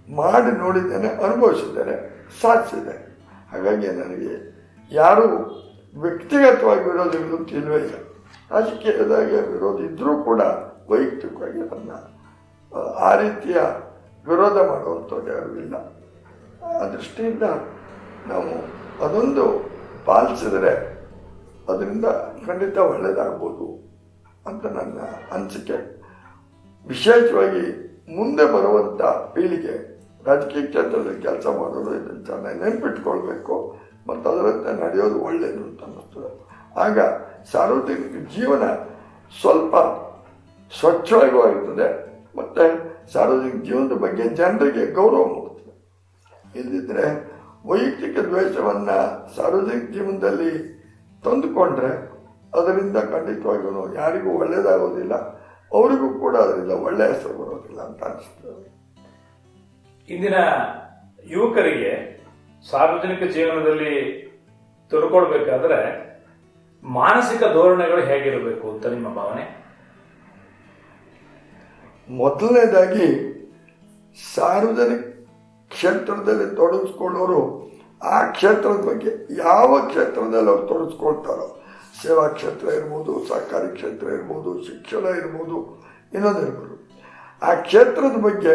ಮಾಡಿ ನೋಡಿದ್ದೇನೆ, ಅನುಭವಿಸಿದ್ದೇನೆ, ಸಾಧಿಸಿದೆ. ಹಾಗಾಗಿ ನನಗೆ ಯಾರೂ ವ್ಯಕ್ತಿಗತವಾಗಿ ವಿರೋಧಿಗಳು ಇಲ್ಲವೇ ಇಲ್ಲ. ರಾಜಕೀಯದಾಗ ವಿರೋಧ ಇದ್ದರೂ ಕೂಡ ವೈಯಕ್ತಿಕವಾಗಿ ನನ್ನ ಆ ರೀತಿಯ ವಿರೋಧ ಮಾಡುವಂಥದ್ದು ಯಾರೂ ಇಲ್ಲ. ಆ ದೃಷ್ಟಿಯಿಂದ ನಾವು ಅದೊಂದು ಪಾಲಿಸಿದರೆ ಅದರಿಂದ ಖಂಡಿತ ಒಳ್ಳೆಯದಾಗ್ಬೋದು ಅಂತ ನನ್ನ ಅನಿಸಿಕೆ. ವಿಶೇಷವಾಗಿ ಮುಂದೆ ಬರುವಂಥ ಪೀಳಿಗೆ ರಾಜಕೀಯ ಕ್ಷೇತ್ರದಲ್ಲಿ ಕೆಲಸ ಮಾಡೋರು ಇದನ್ನು ಚೆನ್ನಾಗಿ ನೆನಪಿಟ್ಕೊಳ್ಬೇಕು ಮತ್ತು ಅದರಂತೆ ನಡೆಯೋದು ಒಳ್ಳೆಯದು ಅಂತ ಅನ್ನಿಸ್ತದೆ. ಆಗ ಸಾರ್ವಜನಿಕ ಜೀವನ ಸ್ವಲ್ಪ ಸ್ವಚ್ಛವಾಗೂ ಆಗ್ತದೆ ಮತ್ತು ಸಾರ್ವಜನಿಕ ಜೀವನದ ಬಗ್ಗೆ ಜನರಿಗೆ ಗೌರವ ಮೂಡುತ್ತದೆ. ಇಲ್ಲದಿದ್ದರೆ ವೈಯಕ್ತಿಕ ದ್ವೇಷವನ್ನು ಸಾರ್ವಜನಿಕ ಜೀವನದಲ್ಲಿ ತಂದುಕೊಂಡ್ರೆ ಅದರಿಂದ ಖಂಡಿತವಾಗಿಯೂ ಯಾರಿಗೂ ಒಳ್ಳೆಯದಾಗೋದಿಲ್ಲ, ಅವರಿಗೂ ಕೂಡ ಅದರಿಂದ ಒಳ್ಳೆಯ ಹೆಸರು ಬರೋದಿಲ್ಲ ಅಂತ ಅನಿಸ್ತದೆ. ಇಂದಿನ ಯುವಕರಿಗೆ ಸಾರ್ವಜನಿಕ ಜೀವನದಲ್ಲಿ ತೊಡ್ಕೊಳ್ಬೇಕಾದ್ರೆ ಮಾನಸಿಕ ಧೋರಣೆಗಳು ಹೇಗಿರಬೇಕು ಅಂತ ನಿಮ್ಮ ಭಾವನೆ? ಮೊದಲನೇದಾಗಿ ಸಾರ್ವಜನಿಕ ಕ್ಷೇತ್ರದಲ್ಲಿ ತೊಡಗಿಸ್ಕೊಳ್ಳೋರು ಆ ಕ್ಷೇತ್ರದ ಬಗ್ಗೆ ಯಾವ ಕ್ಷೇತ್ರದಲ್ಲಿ ಅವ್ರು ತೊಡಗಿಸ್ಕೊಳ್ತಾರೋ, ಸೇವಾ ಕ್ಷೇತ್ರ ಇರ್ಬೋದು, ಸಹಕಾರಿ ಕ್ಷೇತ್ರ ಇರ್ಬೋದು, ಶಿಕ್ಷಣ ಇರ್ಬೋದು, ಇನ್ನೊಂದಿರ್ಬೋದು, ಆ ಕ್ಷೇತ್ರದ ಬಗ್ಗೆ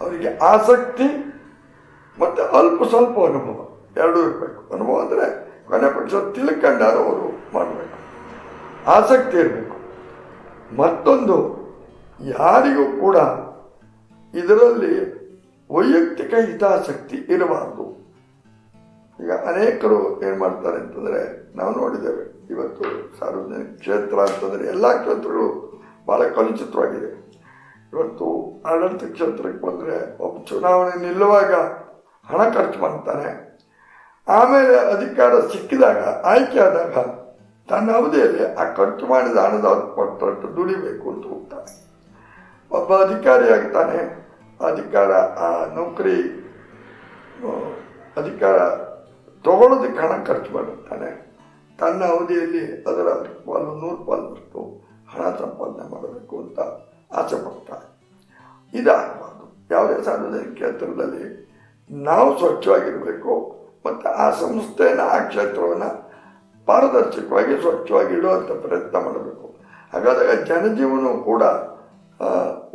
ಅವರಿಗೆ ಆಸಕ್ತಿ ಮತ್ತು ಅಲ್ಪ ಸ್ವಲ್ಪ ಅನುಭವ ಎರಡೂ ಇರಬೇಕು. ಅನುಭವ ಅಂದರೆ ಕೊನೆ ಪಕ್ಷ ತಿಳ್ಕೊಂಡಾರು ಅವರು ಮಾಡಬೇಕು, ಆಸಕ್ತಿ ಇರಬೇಕು. ಮತ್ತೊಂದು, ಯಾರಿಗೂ ಕೂಡ ಇದರಲ್ಲಿ ವೈಯಕ್ತಿಕ ಹಿತಾಸಕ್ತಿ ಇರಬಾರ್ದು. ಈಗ ಅನೇಕರು ಏನು ಮಾಡ್ತಾರೆ ಅಂತಂದರೆ, ನಾವು ನೋಡಿದ್ದೇವೆ ಇವತ್ತು ಸಾರ್ವಜನಿಕ ಕ್ಷೇತ್ರ ಅಂತಂದರೆ ಎಲ್ಲ ಕ್ಷೇತ್ರಗಳು ಭಾಳ ಕಲುಷಿತವಾಗಿದೆ. ಇವತ್ತು ಆಡಳಿತ ಕ್ಷೇತ್ರಕ್ಕೆ ಬಂದರೆ ಒಬ್ಬ ಚುನಾವಣೆ ನಿಲ್ಲುವಾಗ ಹಣ ಖರ್ಚು ಮಾಡ್ತಾನೆ, ಆಮೇಲೆ ಅಧಿಕಾರ ಸಿಕ್ಕಿದಾಗ ಆಯ್ಕೆ ಆದಾಗ ತನ್ನ ಅವಧಿಯಲ್ಲಿ ಆ ಖರ್ಚು ಮಾಡಿದ ಹಣದ ಕೊಟ್ಟಷ್ಟು ದುಡಿಬೇಕು ಅಂತ ಹೋಗ್ತಾನೆ. ಒಬ್ಬ ಅಧಿಕಾರಿ ಆಗ್ತಾನೆ, ಅಧಿಕಾರ ಆ ನೌಕರಿ ಅಧಿಕಾರ ತಗೊಳ್ಳೋದಕ್ಕೆ ಹಣ ಖರ್ಚು ಮಾಡಿರ್ತಾನೆ, ತನ್ನ ಅವಧಿಯಲ್ಲಿ ಅದರ 100 ಪಾಲಷ್ಟು ಹಣ ಸಂಪಾದನೆ ಮಾಡಬೇಕು ಅಂತ ಆಸೆ ಪಡ್ತಾನೆ. ಇದಾಗಬಾರ್ದು. ಯಾವುದೇ ಸಾರ್ವಜನಿಕ ಕ್ಷೇತ್ರದಲ್ಲಿ ನಾವು ಸ್ವಚ್ಛವಾಗಿರಬೇಕು ಮತ್ತು ಆ ಸಂಸ್ಥೆಯನ್ನು ಆ ಕ್ಷೇತ್ರವನ್ನು ಪಾರದರ್ಶಕವಾಗಿ ಸ್ವಚ್ಛವಾಗಿ ಇಡುವಂಥ ಪ್ರಯತ್ನ ಮಾಡಬೇಕು. ಹಾಗಾದಾಗ ಜನಜೀವನವೂ ಕೂಡ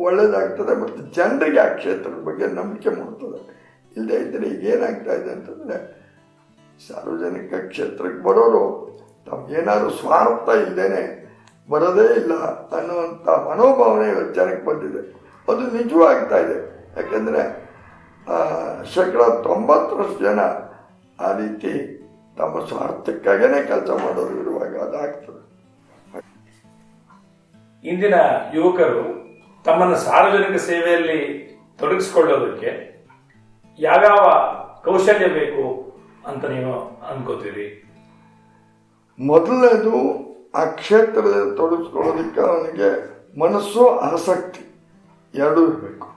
ಒಳ್ಳೆಯದಾಗ್ತದೆ ಮತ್ತು ಜನರಿಗೆ ಆ ಕ್ಷೇತ್ರದ ಬಗ್ಗೆ ನಂಬಿಕೆ ಮೂಡ್ತದೆ. ಇಲ್ಲದೇ ಇದ್ದರೆ ಈಗೇನಾಗ್ತಾ ಇದೆ ಅಂತಂದರೆ, ಸಾರ್ವಜನಿಕ ಕ್ಷೇತ್ರಕ್ಕೆ ಬರೋರು ತಮಗೇನಾದ್ರು ಸ್ವಾರ್ಥ ಇಲ್ಲದೇನೆ ಬರೋದೇ ಇಲ್ಲ ಅನ್ನುವಂಥ ಮನೋಭಾವನೆ ಜನಕ್ಕೆ ಬಂದಿದೆ. ಅದು ನಿಜವೂ ಆಗ್ತಾ ಇದೆ. ಯಾಕೆಂದರೆ 90% ಜನ ಆ ರೀತಿ ತಮ್ಮ ಸ್ವಾರ್ಥಕ್ಕಾಗೇ ಕೆಲಸ ಮಾಡೋರು ಇರುವಾಗ ಅದಾಗ್ತದೆ. ಇಂದಿನ ಯುವಕರು ತಮ್ಮನ್ನು ಸಾರ್ವಜನಿಕ ಸೇವೆಯಲ್ಲಿ ತೊಡಗಿಸಿಕೊಳ್ಳೋದಕ್ಕೆ ಯಾವ್ಯಾವ ಕೌಶಲ್ಯ ಬೇಕು ಅಂತ ನೀವು ಅನ್ಕೋತೀರಿ? ಮೊದಲನೇದು, ಆ ಕ್ಷೇತ್ರದಲ್ಲಿ ತೊಡಗಿಸ್ಕೊಳ್ಳೋದಕ್ಕೆ ಅವನಿಗೆ ಮನಸ್ಸು ಆಸಕ್ತಿ ಎರಡೂ ಇರಬೇಕು.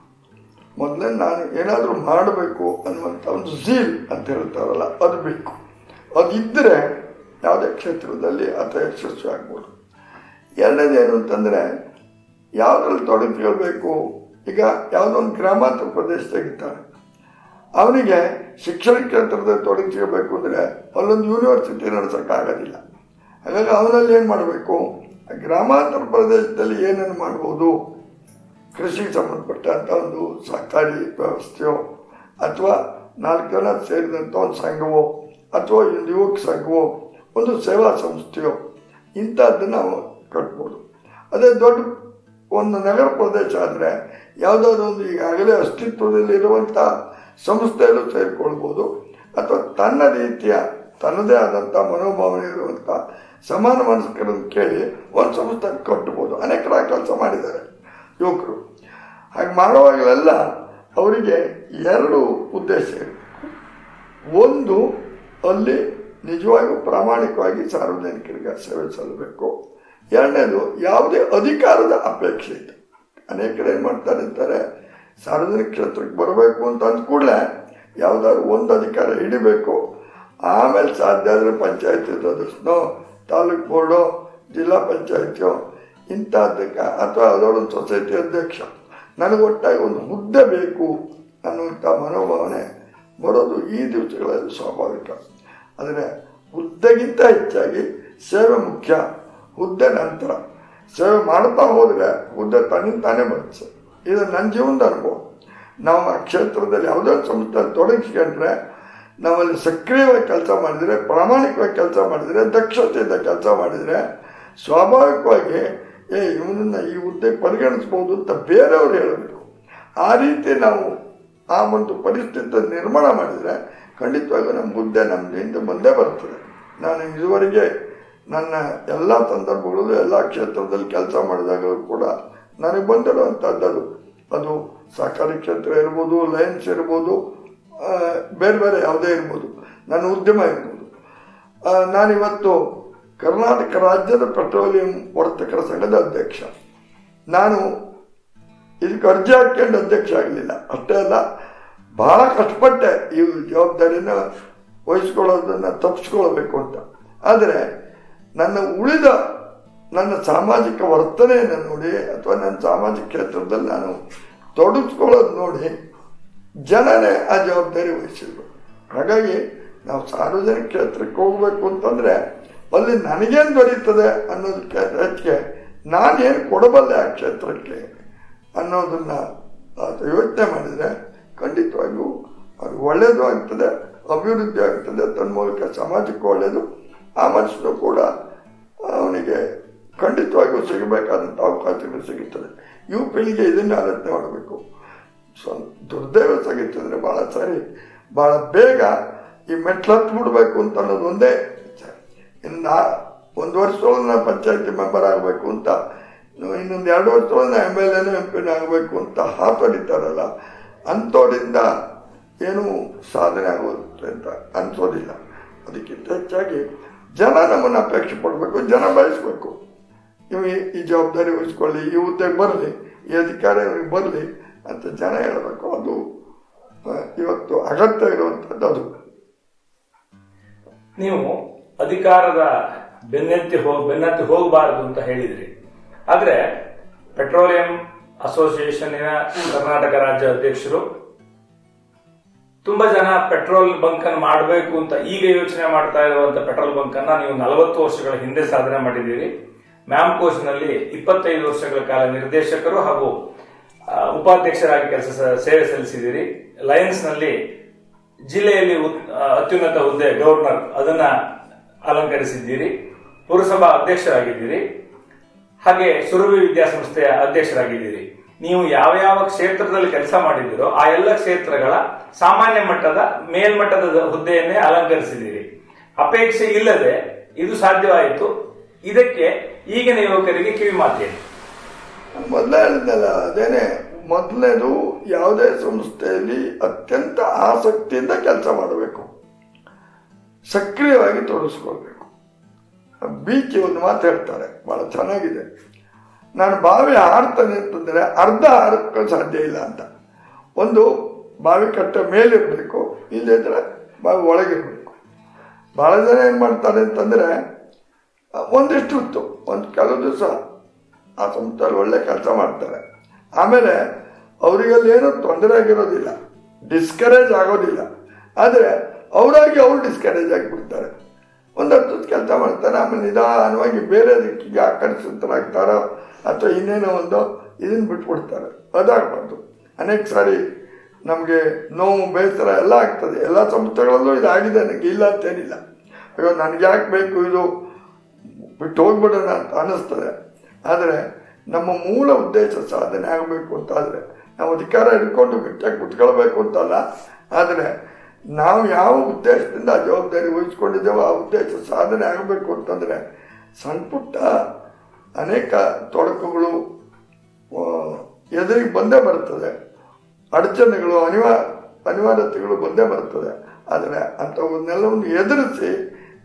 ಮೊದಲೇ ನಾನು ಏನಾದರೂ ಮಾಡಬೇಕು ಅನ್ನುವಂಥ ಒಂದು ಝೀಲ್ ಅಂತ ಹೇಳ್ತಾರಲ್ಲ, ಅದು ಬೇಕು. ಅದಿದ್ದರೆ ಯಾವುದೇ ಕ್ಷೇತ್ರದಲ್ಲಿ ಆತ ಯಶಸ್ವಿ ಆಗ್ಬೋದು. ಎರಡನೇದೇನು ಅಂತಂದರೆ, ಯಾವುದ್ರಲ್ಲಿ ತೊಡಗಿಸ್ಕೊಳ್ಬೇಕು. ಈಗ ಯಾವುದೋ ಒಂದು ಗ್ರಾಮಾಂತರ ಪ್ರದೇಶದಾಗಿರ್ತಾನೆ, ಅವನಿಗೆ ಶಿಕ್ಷಣ ಕ್ಷೇತ್ರದಲ್ಲಿ ತೊಡಗಿಸ್ಕೋಬೇಕು ಅಂದರೆ ಅಲ್ಲೊಂದು ಯೂನಿವರ್ಸಿಟಿ ನಡೆಸೋಕ್ಕಾಗೋದಿಲ್ಲ. ಹಾಗಾಗಿ ಅವನಲ್ಲಿ ಏನು ಮಾಡಬೇಕು, ಗ್ರಾಮಾಂತರ ಪ್ರದೇಶದಲ್ಲಿ ಏನೇನು ಮಾಡ್ಬೋದು, ಕೃಷಿಗೆ ಸಂಬಂಧಪಟ್ಟಂಥ ಒಂದು ಸಹಕಾರಿ ವ್ಯವಸ್ಥೆಯೋ ಅಥವಾ 4 ಜನ ಸೇರಿದಂಥ ಒಂದು ಸಂಘವೋ ಅಥವಾ ಒಂದು ಯುವಕ ಸಂಘವೋ ಒಂದು ಸೇವಾ ಸಂಸ್ಥೆಯೋ ಇಂಥದ್ದನ್ನು ನಾವು ಕಟ್ಬೋದು. ಅದೇ ದೊಡ್ಡ ಒಂದು ನಗರ ಪ್ರದೇಶ ಆದರೆ ಯಾವುದಾದ್ರೂ ಒಂದು ಈಗಾಗಲೇ ಅಸ್ತಿತ್ವದಲ್ಲಿರುವಂಥ ಸಂಸ್ಥೆಯಲ್ಲೂ ಸೇರಿಕೊಳ್ಬೋದು ಅಥವಾ ತನ್ನ ರೀತಿಯ ತನ್ನದೇ ಆದಂಥ ಮನೋಭಾವನೆ ಇರುವಂಥ ಸಮಾನ ಮನಸ್ಕರನ್ನು ಕೇಳಿ ಒಂದು ಸಂಸ್ಥೆ ಕಟ್ಟಬೋದು. ಅನೇಕರ ಕೆಲಸ ಮಾಡಿದ್ದಾರೆ ಯುವಕರು. ಹಾಗೆ ಮಾಡುವಾಗಲೆಲ್ಲ ಅವರಿಗೆ 2 ಉದ್ದೇಶ ಇರಬೇಕು. ಒಂದು, ಅಲ್ಲಿ ನಿಜವಾಗಿಯೂ ಪ್ರಾಮಾಣಿಕವಾಗಿ ಸಾರ್ವಜನಿಕರಿಗೆ ಸೇವೆ ಸಲ್ಲಬೇಕು. ಎರಡನೇದು, ಯಾವುದೇ ಅಧಿಕಾರದ ಅಪೇಕ್ಷೆ ಇದೆ. ಅನೇಕರು ಏನು ಮಾಡ್ತಾರೆ ಅಂತಾರೆ, ಸಾರ್ವಜನಿಕ ಕ್ಷೇತ್ರಕ್ಕೆ ಬರಬೇಕು ಅಂತ ಅಂದ ಕೂಡಲೇ ಯಾವುದಾದ್ರು ಒಂದು ಅಧಿಕಾರ ಹಿಡಿಬೇಕು, ಆಮೇಲೆ ಸಾಧ್ಯ ಆದರೆ ಪಂಚಾಯತಿ ಸದಸ್ಯನೋ ತಾಲೂಕು ಬೋರ್ಡೋ ಜಿಲ್ಲಾ ಪಂಚಾಯತಿಯೋ ಇಂಥದ್ದಕ್ಕೆ ಅಥವಾ ಯಾವುದೊಂದು ಸೊಸೈಟಿ ಅಧ್ಯಕ್ಷ, ನನಗೊಟ್ಟಾಗಿ ಒಂದು ಹುದ್ದೆ ಬೇಕು ಅನ್ನುವಂಥ ಮನೋಭಾವನೆ ಬರೋದು ಈ ದಿವಸಗಳಲ್ಲಿ ಸ್ವಾಭಾವಿಕ. ಆದರೆ ಹುದ್ದೆಗಿಂತ ಹೆಚ್ಚಾಗಿ ಸೇವೆ ಮುಖ್ಯ, ಹುದ್ದೆ ನಂತರ. ಸೇವೆ ಮಾಡ್ತಾ ಹೋದರೆ ಹುದ್ದೆ ತನ್ನಿಂದ ತಾನೇ ಬರುತ್ತೆ. ಇದು ನನ್ನ ಜೀವನದ ಅನುಭವ. ನಾವು ಆ ಕ್ಷೇತ್ರದಲ್ಲಿ ಯಾವುದೋ ಸಂಸ್ಥೆಯಲ್ಲಿ ತೊಡಗಿಸ್ಕೊಂಡ್ರೆ, ನಾವಲ್ಲಿ ಸಕ್ರಿಯವಾಗಿ ಕೆಲಸ ಮಾಡಿದರೆ, ಪ್ರಾಮಾಣಿಕವಾಗಿ ಕೆಲಸ ಮಾಡಿದರೆ, ದಕ್ಷತೆಯಿಂದ ಕೆಲಸ ಮಾಡಿದರೆ ಸ್ವಾಭಾವಿಕವಾಗಿ ಇವನನ್ನು ಈ ಹುದ್ದೆ ಪರಿಗಣಿಸ್ಬೋದು ಅಂತ ಬೇರೆಯವರು ಹೇಳಬೇಕು. ಆ ರೀತಿ ನಾವು ಆ ಒಂದು ಪರಿಸ್ಥಿತಿ ನಿರ್ಮಾಣ ಮಾಡಿದರೆ ಖಂಡಿತವಾಗೂ ನಮ್ಮ ಹುದ್ದೆ ನಮ್ಮಿಂದ ಬಂದೇ ಬರ್ತದೆ. ನಾನು ಇದುವರೆಗೆ ನನ್ನ ಎಲ್ಲ ಸಂದರ್ಭಗಳಲ್ಲೂ ಎಲ್ಲ ಕ್ಷೇತ್ರದಲ್ಲಿ ಕೆಲಸ ಮಾಡಿದಾಗಲೂ ಕೂಡ ನನಗೆ ಬಂದಿರುವಂಥದ್ದು, ಅದು ಸಹಕಾರಿ ಕ್ಷೇತ್ರ ಇರ್ಬೋದು, ಲಯನ್ಸ್ ಇರ್ಬೋದು, ಬೇರೆ ಬೇರೆ ಯಾವುದೇ ಇರ್ಬೋದು, ನನ್ನ ಉದ್ಯಮ ಇರ್ಬೋದು. ನಾನಿವತ್ತು ಕರ್ನಾಟಕ ರಾಜ್ಯದ ಪೆಟ್ರೋಲಿಯಂ ವರ್ತಕರ ಸಂಘದ ಅಧ್ಯಕ್ಷ. ನಾನು ಇದಕ್ಕೆ ಅರ್ಜಿ ಹಾಕ್ಕೊಂಡು ಅಧ್ಯಕ್ಷ ಆಗಲಿಲ್ಲ. ಅಷ್ಟೇ ಅಲ್ಲ, ಬಹಳ ಕಷ್ಟಪಟ್ಟೆ ಈ ಜವಾಬ್ದಾರಿನ ವಹಿಸ್ಕೊಳ್ಳೋದನ್ನು ತಪ್ಪಿಸ್ಕೊಳ್ಬೇಕು ಅಂತ. ಆದರೆ ನನ್ನ ಸಾಮಾಜಿಕ ವರ್ತನೆಯನ್ನು ನೋಡಿ ಅಥವಾ ನನ್ನ ಸಾಮಾಜಿಕ ಕ್ಷೇತ್ರದಲ್ಲಿ ನಾನು ತೊಡಗಿಸ್ಕೊಳ್ಳೋದು ನೋಡಿ ಜನನೇ ಆ ಜವಾಬ್ದಾರಿ ವಹಿಸಿದ್ರು. ಹಾಗಾಗಿ ನಾವು ಸಾರ್ವಜನಿಕ ಕ್ಷೇತ್ರಕ್ಕೆ ಹೋಗ್ಬೇಕು ಅಂತಂದರೆ ಅಲ್ಲಿ ನನಗೇನು ದೊರೀತದೆ ಅನ್ನೋದಕ್ಕೆ ಹೆಚ್ಚಿಗೆ ನಾನೇನು ಕೊಡಬಲ್ಲೆ ಆ ಕ್ಷೇತ್ರಕ್ಕೆ ಅನ್ನೋದನ್ನು ಯೋಚನೆ ಮಾಡಿದರೆ ಖಂಡಿತವಾಗಿಯೂ ಅದು ಒಳ್ಳೆಯದು ಆಗ್ತದೆ, ಅಭಿವೃದ್ಧಿ ಆಗ್ತದೆ, ತನ್ಮೂಲಕ ಸಮಾಜಕ್ಕೂ ಒಳ್ಳೆಯದು. ಆ ಮನುಷ್ಯನು ಕೂಡ ಅವನಿಗೆ ಖಂಡಿತವಾಗಿಯೂ ಸಿಗಬೇಕಾದಂಥ ಅವಕಾಶಗಳು ಸಿಗುತ್ತದೆ. ಯುವ ಪೀಳಿಗೆ ಇದನ್ನೇ ಆಲೋಚನೆ ಮಾಡಬೇಕು. ದುರ್ದೈವ ಸಿಗುತ್ತಂದರೆ ಭಾಳ ಸಾರಿ ಭಾಳ ಬೇಗ ಈ ಮೆಟ್ಲು ಹತ್ತು ಬಿಡಬೇಕು ಅಂತ ಅನ್ನೋದು ಒಂದೇ ಇಚ್ಛೆ. ಇನ್ನು 1 ವರ್ಷದೊಳಗೆ ನಾನು ಪಂಚಾಯತಿ ಮೆಂಬರ್ ಆಗಬೇಕು ಅಂತ, ಇನ್ನೊಂದು 2 ವರ್ಷದೊಳಗೆ ನಾನು MLA MP ಆಗಬೇಕು ಅಂತ ಹಾತೊಡಿತಾರಲ್ಲ, ಅಂಥವರಿಂದ ಏನೂ ಸಾಧನೆ ಆಗುತ್ತೆ ಅಂತ ಅನಿಸೋದಿಲ್ಲ. ಅದಕ್ಕಿಂತ ಹೆಚ್ಚಾಗಿ ಜನ ನಮ್ಮನ್ನು ಅಪೇಕ್ಷೆ ಪಡಬೇಕು, ಜನ ಬಯಸಬೇಕು. ಈ ಜವಾಬ್ದಾರಿ ವಹಿಸ್ಕೊಳ್ಳಿ, ಈ ಹುದ್ದೆಗೆ ಬರಲಿ, ಈ ಅಧಿಕಾರ ಇವ್ರಿಗೆ ಬರಲಿ ಅಂತ ಜನ ಹೇಳಬೇಕು. ಅದು ಇವತ್ತು ಅಗತ್ಯ ಇರುವಂಥದ್ದು. ಅದು ನೀವು ಅಧಿಕಾರದ ಬೆನ್ನತ್ತಿ ಹೋಗಬಾರದು ಅಂತ ಹೇಳಿದ್ರಿ. ಆದರೆ ಪೆಟ್ರೋಲಿಯಂ ಅಸೋಸಿಯೇಷನ್ನಿನ ಕರ್ನಾಟಕ ರಾಜ್ಯ ಅಧ್ಯಕ್ಷರು ತುಂಬಾ ಜನ ಪೆಟ್ರೋಲ್ ಬಂಕ್ ಅನ್ನು ಮಾಡಬೇಕು ಅಂತ ಈಗ ಯೋಚನೆ ಮಾಡ್ತಾ ಇರುವಂತ ಪೆಟ್ರೋಲ್ ಬಂಕ್ ಅನ್ನ ನೀವು 40 ವರ್ಷಗಳ ಹಿಂದೆ ಸಾಧನೆ ಮಾಡಿದ್ದೀರಿ. ಮ್ಯಾಮ್ಕೋಸ್ನಲ್ಲಿ 25 ವರ್ಷಗಳ ಕಾಲ ನಿರ್ದೇಶಕರು ಹಾಗೂ ಉಪಾಧ್ಯಕ್ಷರಾಗಿ ಸೇವೆ ಸಲ್ಲಿಸಿದ್ದೀರಿ. ಲಯನ್ಸ್ ನಲ್ಲಿ ಜಿಲ್ಲೆಯಲ್ಲಿ ಅತ್ಯುನ್ನತ ಹುದ್ದೆ ಗವರ್ನರ್ ಅದನ್ನ ಅಲಂಕರಿಸಿದ್ದೀರಿ. ಪುರಸಭಾ ಅಧ್ಯಕ್ಷರಾಗಿದ್ದೀರಿ. ಹಾಗೆ ಸುರಭಿ ವಿದ್ಯಾಸಂಸ್ಥೆಯ ಅಧ್ಯಕ್ಷರಾಗಿದ್ದೀರಿ. ನೀವು ಯಾವ ಯಾವ ಕ್ಷೇತ್ರದಲ್ಲಿ ಕೆಲಸ ಮಾಡಿದ್ದೀರೋ ಆ ಎಲ್ಲ ಕ್ಷೇತ್ರಗಳ ಸಾಮಾನ್ಯ ಮಟ್ಟದ ಮೇಲ್ಮಟ್ಟದ ಹುದ್ದೆಯನ್ನೇ ಅಲಂಕರಿಸಿದ್ದೀರಿ. ಅಪೇಕ್ಷೆ ಇಲ್ಲದೆ ಇದು ಸಾಧ್ಯವಾಯಿತು. ಇದಕ್ಕೆ ಈಗಿನ ಯುವಕರಿಗೆ ಕಿವಿ ಮಾತೇನು? ಮೊದಲೇ ಹೇಳಿದ್ನಲ್ಲ, ಅದೇನೆ ಮೊದಲನೇದು, ಯಾವುದೇ ಸಂಸ್ಥೆಯಲ್ಲಿ ಅತ್ಯಂತ ಆಸಕ್ತಿಯಿಂದ ಕೆಲಸ ಮಾಡಬೇಕು, ಸಕ್ರಿಯವಾಗಿ ತೊಡಗಿಸ್ಕೊಳ್ಬೇಕು. ಬೀಚಿ ಒಂದು ಮಾತು ಹೇಳ್ತಾರೆ, ಬಹಳ ಚೆನ್ನಾಗಿದೆ. ನಾನು ಬಾವಿ ಆಡ್ತಾನೆ ಅಂತಂದರೆ ಅರ್ಧ ಆಡಕ್ಕೆ ಸಾಧ್ಯ ಇಲ್ಲ ಅಂತ. ಒಂದು ಬಾವಿ ಕಟ್ಟೆ ಮೇಲಿರಬೇಕು, ಇಲ್ಲದಿದ್ರೆ ಬಾವಿ ಒಳಗಿರಬೇಕು. ಭಾಳ ಜನ ಏನು ಮಾಡ್ತಾರೆ ಅಂತಂದರೆ ಒಂದಿಷ್ಟು ಹೊತ್ತು ಕೆಲವು ದಿವಸ ಆ ಸಂಸ್ಥೆಯಲ್ಲಿ ಒಳ್ಳೆ ಕೆಲಸ ಮಾಡ್ತಾರೆ. ಆಮೇಲೆ ಅವರಿಗಲ್ಲಿ ಏನೂ ತೊಂದರೆ ಆಗಿರೋದಿಲ್ಲ, ಡಿಸ್ಕರೇಜ್ ಆಗೋದಿಲ್ಲ. ಆದರೆ ಅವರಾಗಿ ಅವ್ರು ಡಿಸ್ಕರೇಜ್ ಆಗಿಬಿಡ್ತಾರೆ. 10 ದಿವಸ ಕೆಲಸ ಮಾಡ್ತಾರೆ, ಆಮೇಲೆ ನಿಧಾನವಾಗಿ ಬೇರೆ ದಿಕ್ಕಿಗೆ ಆಕರ್ಷಿತರಾಗ್ತಾರೋ ಅಥವಾ ಇನ್ನೇನೋ ಒಂದು ಇದನ್ನು ಬಿಟ್ಬಿಡ್ತಾರೆ. ಅದಾಗಬಾರ್ದು. ಅನೇಕ ಸಾರಿ ನಮಗೆ ನೋವು, ಬೇಸರ ಎಲ್ಲ ಆಗ್ತದೆ. ಎಲ್ಲ ಸಂಸ್ಥೆಗಳಲ್ಲೂ ಇದಾಗಿದೆ, ನನಗೆ ಇಲ್ಲ ಅಂತೇನಿಲ್ಲ. ಅಯ್ಯೋ ನನಗೆ ಯಾಕೆ ಬೇಕು, ಇದು ಬಿಟ್ಟು ಹೋಗ್ಬಿಡೋಣ ಅಂತ ಅನ್ನಿಸ್ತದೆ. ಆದರೆ ನಮ್ಮ ಮೂಲ ಉದ್ದೇಶ ಸಾಧನೆ ಆಗಬೇಕು ಅಂತಾದರೆ ನಾವು ಅಧಿಕಾರ ಹಿಡ್ಕೊಂಡು ಗಟ್ಟಿಯಾಗಿ ಕುತ್ಕೊಳ್ಬೇಕು ಅಂತಲ್ಲ. ಆದರೆ ನಾವು ಯಾವ ಉದ್ದೇಶದಿಂದ ಆ ಜವಾಬ್ದಾರಿ ವಹಿಸ್ಕೊಂಡಿದ್ದೇವೋ ಆ ಉದ್ದೇಶ ಸಾಧನೆ ಆಗಬೇಕು ಅಂತಂದರೆ ಸಣ್ಣ ಪುಟ್ಟ ಅನೇಕ ತೊಡಕುಗಳು ಎದುರಿಗೆ ಬಂದೇ ಬರ್ತದೆ, ಅಡಚಣೆಗಳು, ಅನಿವಾರ್ಯತೆಗಳು ಬಂದೇ ಬರ್ತದೆ. ಆದರೆ ಅಂಥವನ್ನೆಲ್ಲವನ್ನು ಎದುರಿಸಿ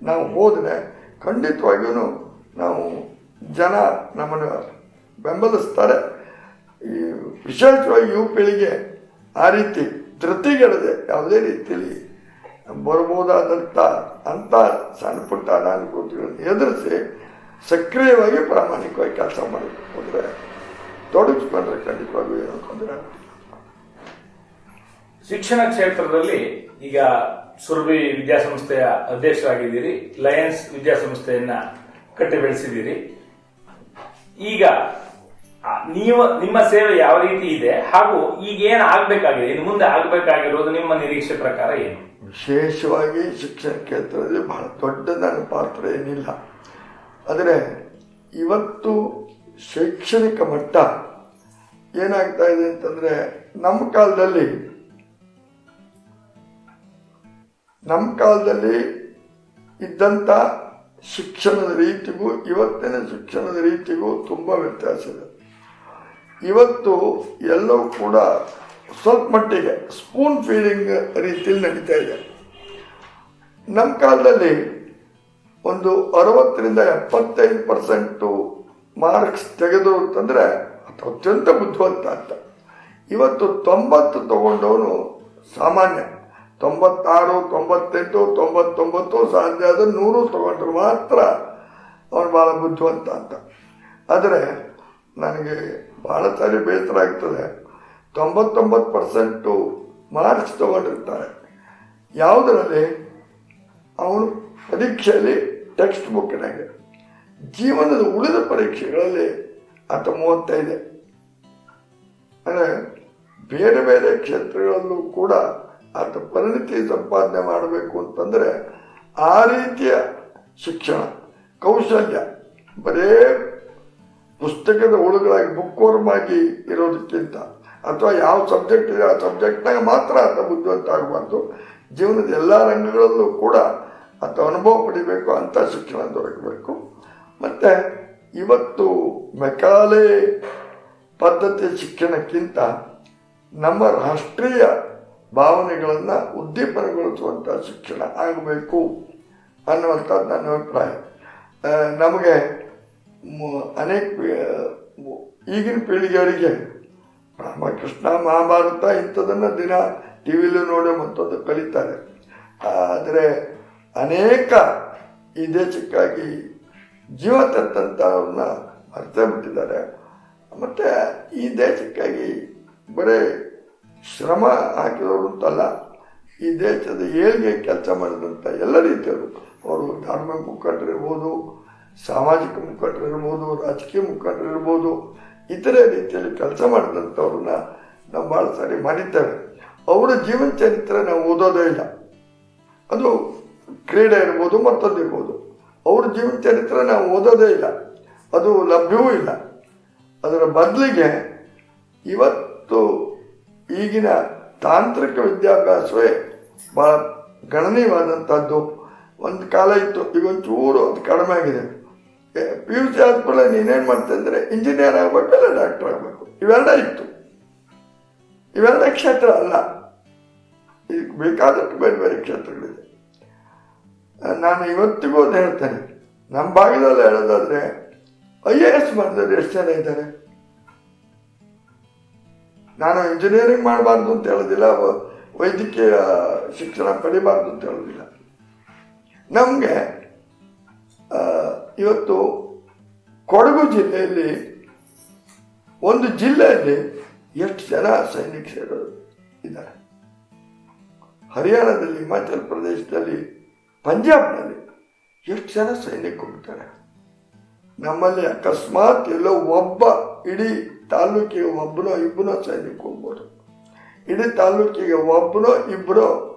ನಾವು ಹೋದರೆ ಖಂಡಿತವಾಗಿಯೂ ನಾವು ಜನ ನಮ್ಮನ್ನು ಬೆಂಬಲಿಸ್ತಾರೆ. ಈ ವಿಶೇಷವಾಗಿ ಯುವ ಪೀಳಿಗೆ ಆ ರೀತಿ ಧೃತಿಗೆಡದೆ ಯಾವುದೇ ರೀತಿಯಲ್ಲಿ ಬರ್ಬೋದಾದಂಥ ಅಂಥ ಸಣ್ಣ ಪುಟ್ಟ ಅನಾನುಕೂಲತೆಗಳನ್ನು ಎದುರಿಸಿ ಸಕ್ರಿಯವಾಗಿ ಪ್ರಾಮಾಣಿಕವಾಗಿ ಕೆಲಸ ಮಾಡಬೇಕು. ಅಂದರೆ ತೊಡಗಿಸ್ಕೊಂಡ್ರೆ ಖಂಡಿತವಾಗಿಯೂ ಏನು ತೊಂದರೆ ಆಗುತ್ತೆ. ಶಿಕ್ಷಣ ಕ್ಷೇತ್ರದಲ್ಲಿ ಈಗ ಸುರಭಿ ವಿದ್ಯಾಸಂಸ್ಥೆಯ ಅಧ್ಯಕ್ಷರಾಗಿದ್ದೀರಿ, ಲಯನ್ಸ್ ವಿದ್ಯಾಸಂಸ್ಥೆಯನ್ನ ಕಟ್ಟಿ ಬೆಳೆಸಿದ್ದೀರಿ. ಈಗ ನಿಮ್ಮ ಸೇವೆ ಯಾವ ರೀತಿ ಇದೆ ಹಾಗೂ ಈಗ ಏನು ಆಗ್ಬೇಕಾಗಿದೆ, ಇನ್ನು ಮುಂದೆ ಆಗ್ಬೇಕಾಗಿರೋದು ನಿಮ್ಮ ನಿರೀಕ್ಷೆ ಪ್ರಕಾರ ಏನು? ವಿಶೇಷವಾಗಿ ಶಿಕ್ಷಣ ಕ್ಷೇತ್ರದಲ್ಲಿ ಬಹಳ ದೊಡ್ಡ ನನ್ನ ಪಾತ್ರ ಏನಿಲ್ಲ. ಆದರೆ ಇವತ್ತು ಶೈಕ್ಷಣಿಕ ಮಟ್ಟ ಏನಾಗ್ತಾ ಇದೆ ಅಂತಂದ್ರೆ, ನಮ್ಮ ಕಾಲದಲ್ಲಿ ಇದ್ದಂಥ ಶಿಕ್ಷಣದ ರೀತಿಗೂ ಇವತ್ತಿನ ಶಿಕ್ಷಣದ ರೀತಿಗೂ ತುಂಬ ವ್ಯತ್ಯಾಸ ಇದೆ. ಇವತ್ತು ಎಲ್ಲವೂ ಕೂಡ ಸ್ವಲ್ಪ ಮಟ್ಟಿಗೆ ಸ್ಪೂನ್ ಫೀಡಿಂಗ್ ರೀತಿಯಲ್ಲಿ ನಡೀತಾ ಇದೆ. ನಮ್ಮ ಕಾಲದಲ್ಲಿ ಒಂದು 60-75% ಮಾರ್ಕ್ಸ್ ತೆಗೆದು ಅಂತಂದರೆ ಅತ್ಯಂತ ಬುದ್ಧಿವಂತ ಅಂತ. ಇವತ್ತು 90 ತಗೊಂಡವನು ಸಾಮಾನ್ಯ, 96, 98, 99 ಸಾಧ್ಯ ಆದ 100 ತಗೊಂಡ್ರೆ ಮಾತ್ರ ಅವನು ಭಾಳ ಬುದ್ಧಿವಂತ ಅಂತ. ಆದರೆ ನನಗೆ ಭಾಳ ಸಾರಿ ಬೇಸರ ಆಗ್ತದೆ, 99% ಮಾರ್ಕ್ಸ್ ತಗೊಂಡಿರ್ತಾರೆ. ಯಾವುದರಲ್ಲಿ? ಅವನು ಪರೀಕ್ಷೆಯಲ್ಲಿ ಟೆಕ್ಸ್ಟ್ ಬುಕ್ನಾಗೆ, ಜೀವನದ ಉಳಿದ ಪರೀಕ್ಷೆಗಳಲ್ಲಿ ಆತ 35. ಅಂದರೆ ಬೇರೆ ಬೇರೆ ಕ್ಷೇತ್ರಗಳಲ್ಲೂ ಕೂಡ ಆತ ಪರಿಣಿತಿ ಸಂಪಾದನೆ ಮಾಡಬೇಕು ಅಂತಂದರೆ ಆ ರೀತಿಯ ಶಿಕ್ಷಣ ಕೌಶಲ್ಯ, ಬರೇ ಪುಸ್ತಕದ ಹುಳುಗಳಾಗಿ ಬುಕ್ವರ್ಮ್ ಆಗಿ ಇರೋದಕ್ಕಿಂತ, ಅಥವಾ ಯಾವ ಸಬ್ಜೆಕ್ಟ್ ಇದೆ ಆ ಸಬ್ಜೆಕ್ಟ್ನಾಗ ಮಾತ್ರ ಆತ ಬುದ್ಧಿವಂತ ಆಗಬಾರ್ದು, ಜೀವನದ ಎಲ್ಲ ರಂಗಗಳಲ್ಲೂ ಕೂಡ ಆತ ಅನುಭವ ಪಡಿಬೇಕು, ಅಂಥ ಶಿಕ್ಷಣ ದೊರಕಬೇಕು. ಮತ್ತು ಇವತ್ತು ಮೆಕಾಲೆ ಪದ್ಧತಿ ಶಿಕ್ಷಣಕ್ಕಿಂತ ನಮ್ಮ ರಾಷ್ಟ್ರೀಯ ಭಾವನೆಗಳನ್ನು ಉದ್ದೀಪನಗೊಳಿಸುವಂಥ ಶಿಕ್ಷಣ ಆಗಬೇಕು ಅನ್ನುವಂಥದ್ದು ನನ್ನ ಅಭಿಪ್ರಾಯ. ನಮಗೆ ಅನೇಕ ಈಗಿನ ಪೀಳಿಗೆಯವರಿಗೆ ರಾಮಕೃಷ್ಣ ಮಹಾಭಾರತ ಇಂಥದನ್ನು ದಿನ ಟಿ ವಿಲಿ ನೋಡಿ ಮತ್ತೊಂದು ಕಲಿತಾರೆ. ಆದರೆ ಅನೇಕ ಈ ದೇಶಕ್ಕಾಗಿ ಜೀವ ತೆತ್ತಂಥವ್ರನ್ನ ಮರ್ತೇ ಬಿಟ್ಟಿದ್ದಾರೆ. ಮತ್ತು ಈ ದೇಶಕ್ಕಾಗಿ ಬರೀ ಶ್ರಮ ಹಾಕಿದವರು ಅಂತಲ್ಲ, ಈ ದೇಶದ ಏಳಿಗೆ ಕೆಲಸ ಮಾಡಿದಂಥ ಎಲ್ಲ ರೀತಿಯವರು, ಅವರು ಧಾರ್ಮಿಕ ಮುಖಂಡರಿರ್ಬೋದು, ಸಾಮಾಜಿಕ ಮುಖಂಡರಿರ್ಬೋದು, ರಾಜಕೀಯ ಮುಖಂಡರಿರ್ಬೋದು, ಇತರೆ ರೀತಿಯಲ್ಲಿ ಕೆಲಸ ಮಾಡಿದಂಥವ್ರನ್ನ ನಾವು ಭಾಳ ಸಾರಿ ಮಾಡಿದ್ದೇವೆ. ಅವರ ಜೀವನ ಚರಿತ್ರೆ ನಾವು ಓದೋದೇ ಇಲ್ಲ. ಅದು ಕ್ರೀಡೆ ಇರ್ಬೋದು, ಮತ್ತೊಂದು ಇರ್ಬೋದು, ಅವ್ರ ಜೀವನ ಚರಿತ್ರೆ ನಾವು ಓದೋದೇ ಇಲ್ಲ, ಅದು ಲಭ್ಯವೂ ಇಲ್ಲ. ಅದರ ಬದಲಿಗೆ ಇವತ್ತು ಈಗಿನ ತಾಂತ್ರಿಕ ವಿದ್ಯಾಭ್ಯಾಸವೇ ಭಾಳ ಗಣನೀಯವಾದಂಥದ್ದು. ಒಂದು ಕಾಲ ಇತ್ತು, ಈಗ ಒಂಚೂರು ಅದು ಕಡಿಮೆ ಆಗಿದೆ. PUC ಆದ್ಮೇಲೆ ನೀನೇನು ಮಾಡ್ತಾ ಇದ್ರೆ ಇಂಜಿನಿಯರ್ ಆಗಬೇಕು, ಇಲ್ಲ ಡಾಕ್ಟರ್ ಆಗಬೇಕು, ಇವೆರಡೇ ಇತ್ತು. ಇವೆರಡೇ ಕ್ಷೇತ್ರ ಅಲ್ಲ, ಈಗ ಬೇಕಾದಷ್ಟು ಬೇರೆ ಬೇರೆ ಕ್ಷೇತ್ರಗಳಿದೆ. ನಾನು ಇವತ್ತಿಗೂ ಅದು ಹೇಳ್ತೇನೆ, ನಮ್ಮ ಭಾಗದಲ್ಲಿ ಹೇಳೋದಾದ್ರೆ IAS ಮಾಡಿದ್ರೆ ಎಷ್ಟು ಜನ ಇದ್ದಾರೆ? ನಾನು ಇಂಜಿನಿಯರಿಂಗ್ ಮಾಡಬಾರ್ದು ಅಂತ ಹೇಳೋದಿಲ್ಲ, ವೈದ್ಯಕೀಯ ಶಿಕ್ಷಣ ಪಡಿಬಾರ್ದು ಅಂತ ಹೇಳೋದಿಲ್ಲ. ನಮಗೆ ಇವತ್ತು ಕೊಡಗು ಜಿಲ್ಲೆಯಲ್ಲಿ, ಒಂದು ಜಿಲ್ಲೆಯಲ್ಲಿ ಎಷ್ಟು ಜನ ಸೈನಿಕ ಸೇರೋರು ಇದ್ದಾರೆ? ಹರಿಯಾಣದಲ್ಲಿ, ಹಿಮಾಚಲ ಪ್ರದೇಶದಲ್ಲಿ, ಪಂಜಾಬ್ನಲ್ಲಿ ಎಷ್ಟು ಜನ ಸೈನಿಕರು ಇರ್ತಾರೆ? ನಮ್ಮಲ್ಲಿ ಅಕಸ್ಮಾತ್ ಎಲ್ಲೋ ಒಬ್ಬ, ಇಡೀ ತಾಲೂಕಿಗೆ ಒಬ್ಬನೋ ಇಬ್ಬನೋ ಸೈನಿಕ ಹೋಗ್ಬೋದು. ಇಡೀ ತಾಲೂಕಿಗೆ ಒಬ್ಬನೋ ಇಬ್ಬರೋ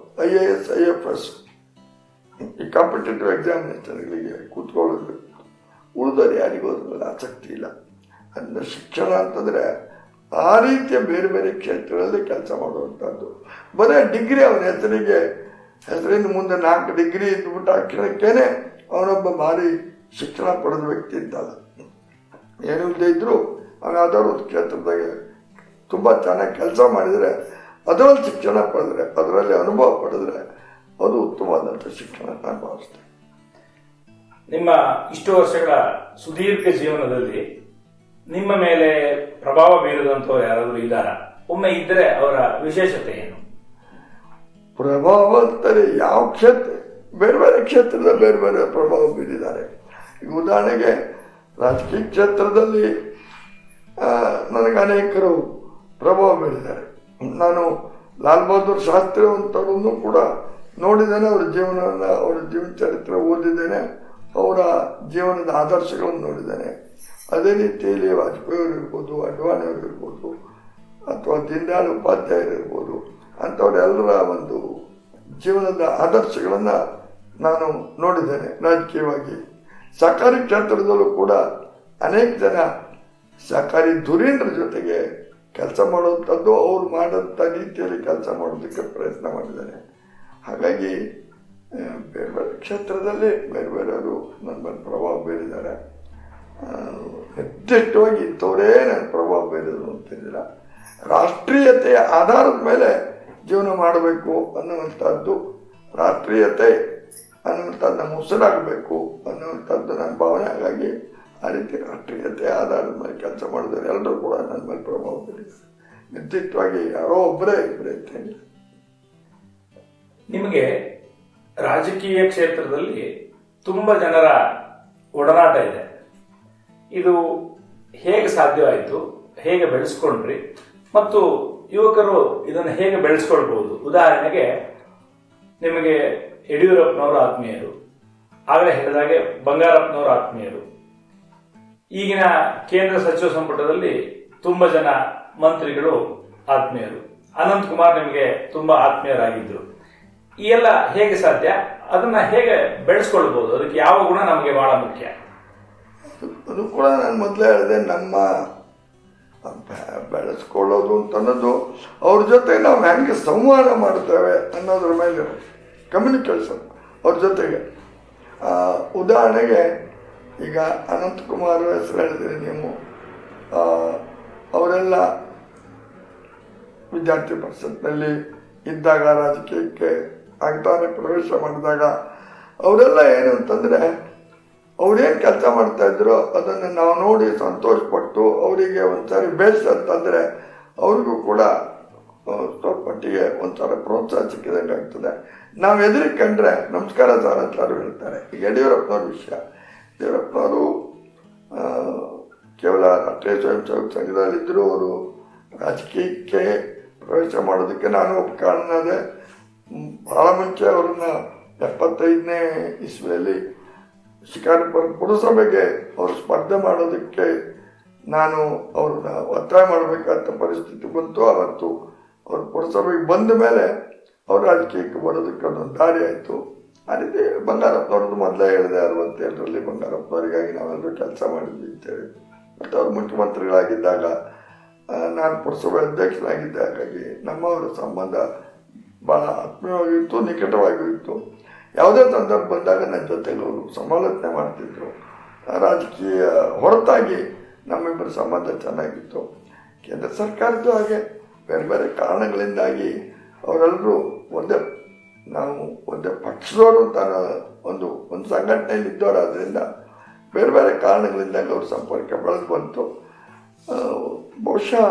IAS IFS ಈ ಕಾಂಪಿಟೇಟಿವ್ ಎಕ್ಸಾಮಿನೇಷನ್ಗಳಿಗೆ ಕೂತ್ಕೊಳ್ಳೋದು. ಉಳಿದವರು ಯಾರಿಗೂ ಅದ್ರ ಮೇಲೆ ಆಸಕ್ತಿ ಇಲ್ಲ. ಅದನ್ನ ಶಿಕ್ಷಣ ಅಂತಂದರೆ ಆ ರೀತಿಯ ಬೇರೆ ಬೇರೆ ಕ್ಷೇತ್ರಗಳಲ್ಲಿ ಕೆಲಸ ಮಾಡುವಂಥದ್ದು. ಬರೀ ಡಿಗ್ರಿ ಅವನ ಹೆಸರಿನ ಮುಂದೆ 4 ಡಿಗ್ರಿ ಇದ್ಬಿಟ್ಟು ಆ ಕ್ಷಣಕ್ಕೇನೆ ಅವನೊಬ್ಬ ಭಾರಿ ಶಿಕ್ಷಣ ಪಡೆದ ವ್ಯಕ್ತಿ ಅಂತಲ್ಲ. ಏನು ಇಲ್ಲದೆ ಇದ್ದರೂ ಅವನು ಯಾವ್ದಾದ್ರು ಒಂದು ಕ್ಷೇತ್ರದಾಗೆ ತುಂಬ ಚೆನ್ನಾಗಿ ಕೆಲಸ ಮಾಡಿದರೆ, ಅದರಲ್ಲಿ ಶಿಕ್ಷಣ ಪಡೆದ್ರೆ, ಅದರಲ್ಲಿ ಅನುಭವ ಪಡೆದ್ರೆ ಅದು ಉತ್ತಮವಾದಂಥ ಶಿಕ್ಷಣ ನಾನು ಭಾವಿಸ್ತೇನೆ. ನಿಮ್ಮ ಇಷ್ಟು ವರ್ಷಗಳ ಸುದೀರ್ಘ ಜೀವನದಲ್ಲಿ ನಿಮ್ಮ ಮೇಲೆ ಪ್ರಭಾವ ಬೀರಿದಂಥವ್ರು ಯಾರಾದರೂ ಇದ್ದಾರಾ? ಒಮ್ಮೆ ಇದ್ದರೆ ಅವರ ವಿಶೇಷತೆ ಏನು? ಪ್ರಭಾವ ಅಂತಾರೆ ಯಾವ ಕ್ಷೇತ್ರ, ಬೇರೆ ಬೇರೆ ಕ್ಷೇತ್ರದ ಬೇರೆ ಬೇರೆ ಪ್ರಭಾವ ಬೀರಿದ್ದಾರೆ. ಈಗ ಉದಾಹರಣೆಗೆ ರಾಜಕೀಯ ಕ್ಷೇತ್ರದಲ್ಲಿ ನನಗೆ ಅನೇಕರು ಪ್ರಭಾವ ಬೀರಿದ್ದಾರೆ. ನಾನು ಲಾಲ್ ಬಹದ್ದೂರ್ ಶಾಸ್ತ್ರಿ ಅಂತವ್ರನ್ನು ಕೂಡ ನೋಡಿದ್ದೇನೆ, ಅವರ ಜೀವನ ಚರಿತ್ರೆ ಓದಿದ್ದೇನೆ, ಅವರ ಜೀವನದ ಆದರ್ಶಗಳನ್ನು ನೋಡಿದ್ದೇನೆ. ಅದೇ ರೀತಿಯಲ್ಲಿ ವಾಜಪೇಯಿ ಅವರು ಇರ್ಬೋದು, ಅಡ್ವಾಣಿ ಅವರು ಇರ್ಬೋದು, ಅಥವಾ ದೀನದಯಾಳ್ ಉಪಾಧ್ಯಾಯರು ಇರ್ಬೋದು, ಅಂಥವರೆಲ್ಲರ ಒಂದು ಜೀವನದ ಆದರ್ಶಗಳನ್ನು ನಾನು ನೋಡಿದ್ದೇನೆ. ರಾಜಕೀಯವಾಗಿ ಸಹಕಾರಿ ಕ್ಷೇತ್ರದಲ್ಲೂ ಕೂಡ ಅನೇಕ ಜನ ಸಹಕಾರಿ ಧುರೀಣರ ಜೊತೆಗೆ ಕೆಲಸ ಮಾಡುವಂಥದ್ದು, ಅವ್ರು ಮಾಡೋಂಥ ರೀತಿಯಲ್ಲಿ ಕೆಲಸ ಮಾಡೋದಕ್ಕೆ ಪ್ರಯತ್ನ ಮಾಡಿದ್ದೇನೆ. ಹಾಗಾಗಿ ಬೇರೆ ಬೇರೆ ಕ್ಷೇತ್ರದಲ್ಲಿ ಬೇರೆ ಬೇರೆಯವರು ನನ್ನ ಮೇಲೆ ಪ್ರಭಾವ ಬೀರಿದ್ದಾರೆ. ನಿರ್ದಿಷ್ಟವಾಗಿ ಇಂಥವರೇ ನನ್ನ ಪ್ರಭಾವ ಬೀರಿದ್ರು ಅಂತಿದ್ದಿಲ್ಲ. ರಾಷ್ಟ್ರೀಯತೆಯ ಆಧಾರದ ಮೇಲೆ ಜೀವನ ಮಾಡಬೇಕು ಅನ್ನುವಂಥದ್ದು, ರಾಷ್ಟ್ರೀಯತೆ ಅನ್ನುವಂಥದ್ದು ನಮ್ಮ ಉಸಿರಾಗಬೇಕು ಅನ್ನುವಂಥದ್ದು ನನ್ನ ಭಾವನೆ. ಹಾಗಾಗಿ ಆ ರೀತಿ ರಾಷ್ಟ್ರೀಯತೆಯ ಆಧಾರದ ಮೇಲೆ ಕೆಲಸ ಮಾಡಿದರೆ ಎಲ್ಲರೂ ಕೂಡ ನನ್ನ ಮೇಲೆ ಪ್ರಭಾವ ಬೀರಿದ್ದಾರೆ. ನಿರ್ದಿಷ್ಟವಾಗಿ ಯಾರೋ ಒಬ್ಬರೇ ಇಬ್ಬರೇ ಇದ್ದೇನೆ. ನಿಮಗೆ ರಾಜಕೀಯ ಕ್ಷೇತ್ರದಲ್ಲಿ ತುಂಬ ಜನರ ಒಡನಾಟ ಇದೆ. ಇದು ಹೇಗೆ ಸಾಧ್ಯವಾಯಿತು, ಹೇಗೆ ಬೆಳೆಸ್ಕೊಂಡ್ರಿ, ಮತ್ತು ಯುವಕರು ಇದನ್ನು ಹೇಗೆ ಬೆಳೆಸ್ಕೊಳ್ಬಹುದು? ಉದಾಹರಣೆಗೆ ನಿಮಗೆ ಯಡಿಯೂರಪ್ಪನವರ ಆತ್ಮೀಯರು, ಆಗಲೇ ಹೇಳಿದಾಗೆ ಬಂಗಾರಪ್ಪನವರ ಆತ್ಮೀಯರು, ಈಗಿನ ಕೇಂದ್ರ ಸಚಿವ ಸಂಪುಟದಲ್ಲಿ ತುಂಬ ಜನ ಮಂತ್ರಿಗಳು ಆತ್ಮೀಯರು, ಅನಂತಕುಮಾರ್ ನಿಮಗೆ ತುಂಬ ಆತ್ಮೀಯರಾಗಿದ್ದರು. ಈ ಎಲ್ಲ ಹೇಗೆ ಸಾಧ್ಯ? ಅದನ್ನ ಹೇಗೆ ಬೆಳೆಸ್ಕೊಳ್ಬಹುದು? ಅದಕ್ಕೆ ಯಾವ ಗುಣ ನಮಗೆ ಬಹಳ ಮುಖ್ಯ? ಅದು ಕೂಡ ನಾನು ಮೊದಲೇ ಹೇಳಿದೆ, ನಮ್ಮ ಬೆಳೆಸ್ಕೊಳ್ಳೋದು ಅಂತ ಅನ್ನೋದು ಅವ್ರ ಜೊತೆ ನಾವು ಹೆಂಗೆ ಸಂವಾದ ಮಾಡ್ತೇವೆ ಅನ್ನೋದ್ರ ಮೇಲೆ ಕಮ್ಯುನಿಕೇಷನ್ ಅವ್ರ ಜೊತೆಗೆ. ಉದಾಹರಣೆಗೆ ಈಗ ಅನಂತಕುಮಾರ್ ಹೆಸರು ಹೇಳಿದ್ರೆ ನೀವು, ಅವರೆಲ್ಲ ವಿದ್ಯಾರ್ಥಿ ಪರಿಷತ್ನಲ್ಲಿ ಇದ್ದಾಗ, ರಾಜಕೀಯಕ್ಕೆ ಆಗ್ತಾನೆ ಪ್ರವೇಶ ಮಾಡಿದಾಗ ಅವರೆಲ್ಲ ಏನು ಅಂತಂದರೆ, ಅವ್ರೇನು ಕೆಲಸ ಮಾಡ್ತಾ ಇದ್ರು ಅದನ್ನು ನಾವು ನೋಡಿ ಸಂತೋಷಪಟ್ಟು ಅವರಿಗೆ ಒಂದ್ಸಾರಿ ಬೇಸಂತಂದರೆ ಅವ್ರಿಗೂ ಕೂಡ ಸ್ವಲ್ಪ ಮಟ್ಟಿಗೆ ಒಂಥರ ಪ್ರೋತ್ಸಾಹ ಸಿಕ್ಕಿದಂಗೆ ಆಗ್ತದೆ. ನಾವು ಎದುರಿಗೆ ಕಂಡ್ರೆ ನಮಸ್ಕಾರ ಸರ್ ಅಂತಾರು ಹೇಳ್ತಾರೆ. ಈಗ ಯಡಿಯೂರಪ್ಪನವ್ರ ವಿಷಯ, ಯಡಿಯೂರಪ್ಪನವರು ಕೇವಲ ರಾಷ್ಟ್ರೀಯ ಸ್ವಯಂ ಸೇವಕ ಸಂಘದಲ್ಲಿದ್ದರೂ ಅವರು ರಾಜಕೀಯಕ್ಕೆ ಪ್ರವೇಶ ಮಾಡೋದಕ್ಕೆ ನಾನು ಒಬ್ಬ ಕಾರಣನಾದೆ. ಭಾಳ ಮುಂಚೆ ಅವ್ರನ್ನ 75ನೇ ಇಸ್ವಿಯಲ್ಲಿ ಶಿಕಾರಿಪುರ ಪುರಸಭೆಗೆ ಅವರು ಸ್ಪರ್ಧೆ ಮಾಡೋದಕ್ಕೆ ನಾನು ಅವ್ರನ್ನ ಒತ್ತಾಯ ಮಾಡಬೇಕಾದ ಪರಿಸ್ಥಿತಿ ಬಂತು. ಅವತ್ತು ಅವ್ರ ಪುರಸಭೆಗೆ ಬಂದ ಮೇಲೆ ಅವ್ರು ರಾಜಕೀಯಕ್ಕೆ ಬರೋದಕ್ಕೆ ಅದೊಂದು ದಾರಿ ಆಯಿತು. ಆ ರೀತಿ ಬಂಗಾರಪ್ಪನವ್ರದ್ದು ಮೊದಲೇ ಹೇಳಿದೆ, 67ರಲ್ಲಿ ಬಂಗಾರಪ್ಪನವರಿಗಾಗಿ ನಾವೆಲ್ಲರೂ ಕೆಲಸ ಮಾಡಿದ್ವಿ ಅಂತೇಳಿ. ಮತ್ತು ಅವ್ರು ಮುಖ್ಯಮಂತ್ರಿಗಳಾಗಿದ್ದಾಗ ನಾನು ಪುರಸಭೆ ಅಧ್ಯಕ್ಷನಾಗಿದ್ದೆ. ಹಾಗಾಗಿ ನಮ್ಮವರ ಸಂಬಂಧ ಭಾಳ ಆತ್ಮೀಯವಾಗಿತ್ತು, ನಿಕಟವಾಗಿತ್ತು. ಯಾವುದೇ ಸಂದರ್ಭ ಬಂದಾಗ ನನ್ನ ಜೊತೆಗೆ ಅವರು ಸಮಾಲೋಚನೆ ಮಾಡ್ತಿದ್ರು. ರಾಜಕೀಯ ಹೊರತಾಗಿ ನಮ್ಮಿಬ್ಬರ ಸಂಬಂಧ ಚೆನ್ನಾಗಿತ್ತು. ಕೇಂದ್ರ ಸರ್ಕಾರದ್ದು ಹಾಗೆ ಬೇರೆ ಬೇರೆ ಕಾರಣಗಳಿಂದಾಗಿ ಅವರೆಲ್ಲರೂ ಒಂದೇ ಪಕ್ಷದವರು ಅಂತ ಒಂದು ಸಂಘಟನೆಯಲ್ಲಿ ಇದ್ದವರು. ಆದ್ದರಿಂದ ಬೇರೆ ಬೇರೆ ಕಾರಣಗಳಿಂದಾಗಿ ಅವ್ರ ಸಂಪರ್ಕ ಬೆಳೆದು ಬಂತು. ಬಹುಶಃ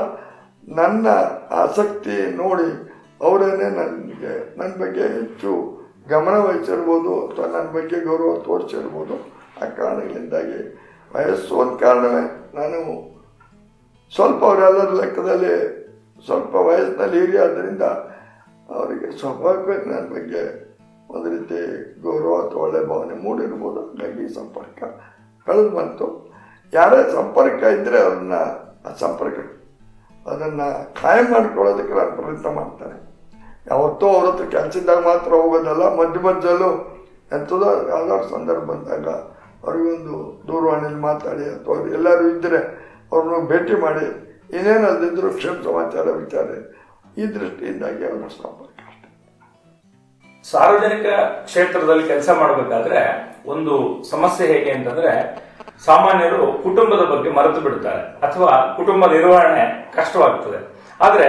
ನನ್ನ ಆಸಕ್ತಿ ನೋಡಿ ಅವರೇನೆ ನನ್ನ ಬಗ್ಗೆ ಹೆಚ್ಚು ಗಮನ ವಹಿಸಿರ್ಬೋದು, ಅಥವಾ ನನ್ನ ಬಗ್ಗೆ ಗೌರವ ತೋರಿಸಿರ್ಬೋದು. ಆ ಕಾರಣಗಳಿಂದಾಗಿ ವಯಸ್ಸು ಒಂದು ಕಾರಣವೇ. ನಾನು ಸ್ವಲ್ಪ ಅವರೆಲ್ಲರ ಲೆಕ್ಕದಲ್ಲಿ ಸ್ವಲ್ಪ ವಯಸ್ಸಿನಲ್ಲಿ ಹಿರಿಯ ಆದ್ದರಿಂದ ಅವರಿಗೆ ಸ್ವಾಭಾವಿಕವಾಗಿ ನನ್ನ ಬಗ್ಗೆ ಒಂದು ರೀತಿ ಗೌರವ ಅಥವಾ ಒಳ್ಳೆ ಭಾವನೆ ಮೂಡಿರ್ಬೋದು. ಹಾಗಾಗಿ ಸಂಪರ್ಕ ಬೆಳೆದು ಬಂತು. ಯಾರೇ ಸಂಪರ್ಕ ಇದ್ದರೆ ಅವ್ರನ್ನ ಆ ಸಂಪರ್ಕ ಅದನ್ನು ಕಾಯಂ ಮಾಡಿಕೊಳ್ಳೋದಕ್ಕೆ ನಾನು ಪ್ರಯತ್ನ ಮಾಡ್ತಾನೆ. ಯಾವತ್ತೂ ಅವ್ರ ಹತ್ರ ಕೆಲಸದಾಗ ಮಾತ್ರ ಹೋಗೋದಲ್ಲ, ಮಧ್ಯದಲ್ಲೂ ಎಂಥದೋ ಯಾವ್ದಾದ್ರು ಸಂದರ್ಭ ಬಂದಾಗ ಅವ್ರಿಗೊಂದು ದೂರವಾಣಿಯಲ್ಲಿ ಮಾತಾಡಿ, ಅಥವಾ ಅವ್ರು ಎಲ್ಲರೂ ಇದ್ದರೆ ಅವ್ರನ್ನ ಭೇಟಿ ಮಾಡಿ ಇನ್ನೇನಲ್ದಿದ್ರು ಕ್ಷೇಮ ಸಮಾಚಾರ ವಿಚಾರ, ಈ ದೃಷ್ಟಿಯಿಂದಾಗಿ ಅವರ ಸಂಪರ್ಕ ಅಷ್ಟೆ. ಸಾರ್ವಜನಿಕ ಕ್ಷೇತ್ರದಲ್ಲಿ ಕೆಲಸ ಮಾಡಬೇಕಾದ್ರೆ ಒಂದು ಸಮಸ್ಯೆ ಹೇಗೆ ಅಂತಂದ್ರೆ, ಸಾಮಾನ್ಯರು ಕುಟುಂಬದ ಬಗ್ಗೆ ಮರೆತು ಬಿಡ್ತಾರೆ, ಅಥವಾ ಕುಟುಂಬ ನಿರ್ವಹಣೆ ಕಷ್ಟವಾಗ್ತದೆ. ಆದ್ರೆ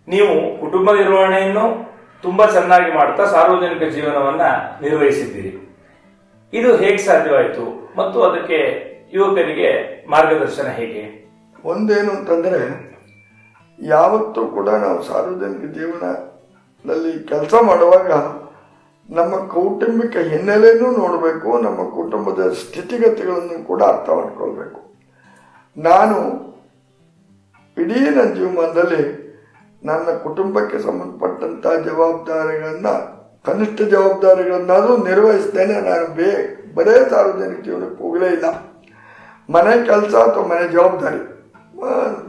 ನೀವು ಕುಟುಂಬ ನಿರ್ವಹಣೆಯನ್ನು ತುಂಬಾ ಚೆನ್ನಾಗಿ ಮಾಡ್ತಾ ಸಾರ್ವಜನಿಕ ಜೀವನವನ್ನ ನಿರ್ವಹಿಸಿದ್ದೀರಿ. ಇದು ಹೇಗೆ ಸಾಧ್ಯವಾಯಿತು, ಮತ್ತು ಅದಕ್ಕೆ ಯುವಕರಿಗೆ ಮಾರ್ಗದರ್ಶನ ಹೇಗೆ? ಒಂದೇನು ಅಂತಂದ್ರೆ, ಯಾವತ್ತೂ ಕೂಡ ನಾವು ಸಾರ್ವಜನಿಕ ಜೀವನದಲ್ಲಿ ಕೆಲಸ ಮಾಡುವಾಗ ನಮ್ಮ ಕೌಟುಂಬಿಕ ಹಿನ್ನೆಲೆಯೂ ನೋಡಬೇಕು, ನಮ್ಮ ಕುಟುಂಬದ ಸ್ಥಿತಿಗತಿಗಳನ್ನು ಕೂಡ ಅರ್ಥ ಮಾಡ್ಕೊಳ್ಬೇಕು. ನಾನು ಇಡೀ ನನ್ನ ಜೀವನದಲ್ಲಿ ನನ್ನ ಕುಟುಂಬಕ್ಕೆ ಸಂಬಂಧಪಟ್ಟಂಥ ಜವಾಬ್ದಾರಿಗಳನ್ನು, ಕನಿಷ್ಠ ಜವಾಬ್ದಾರಿಗಳನ್ನಾದರೂ ನಿರ್ವಹಿಸ್ತೇನೆ. ನಾನು ಬರೇ ಸಾರ್ವಜನಿಕ ಜೀವನಕ್ಕೆ ಹೋಗಲೇ ಇಲ್ಲ. ಮನೆ ಕೆಲಸ ಅಥವಾ ಮನೆ ಜವಾಬ್ದಾರಿ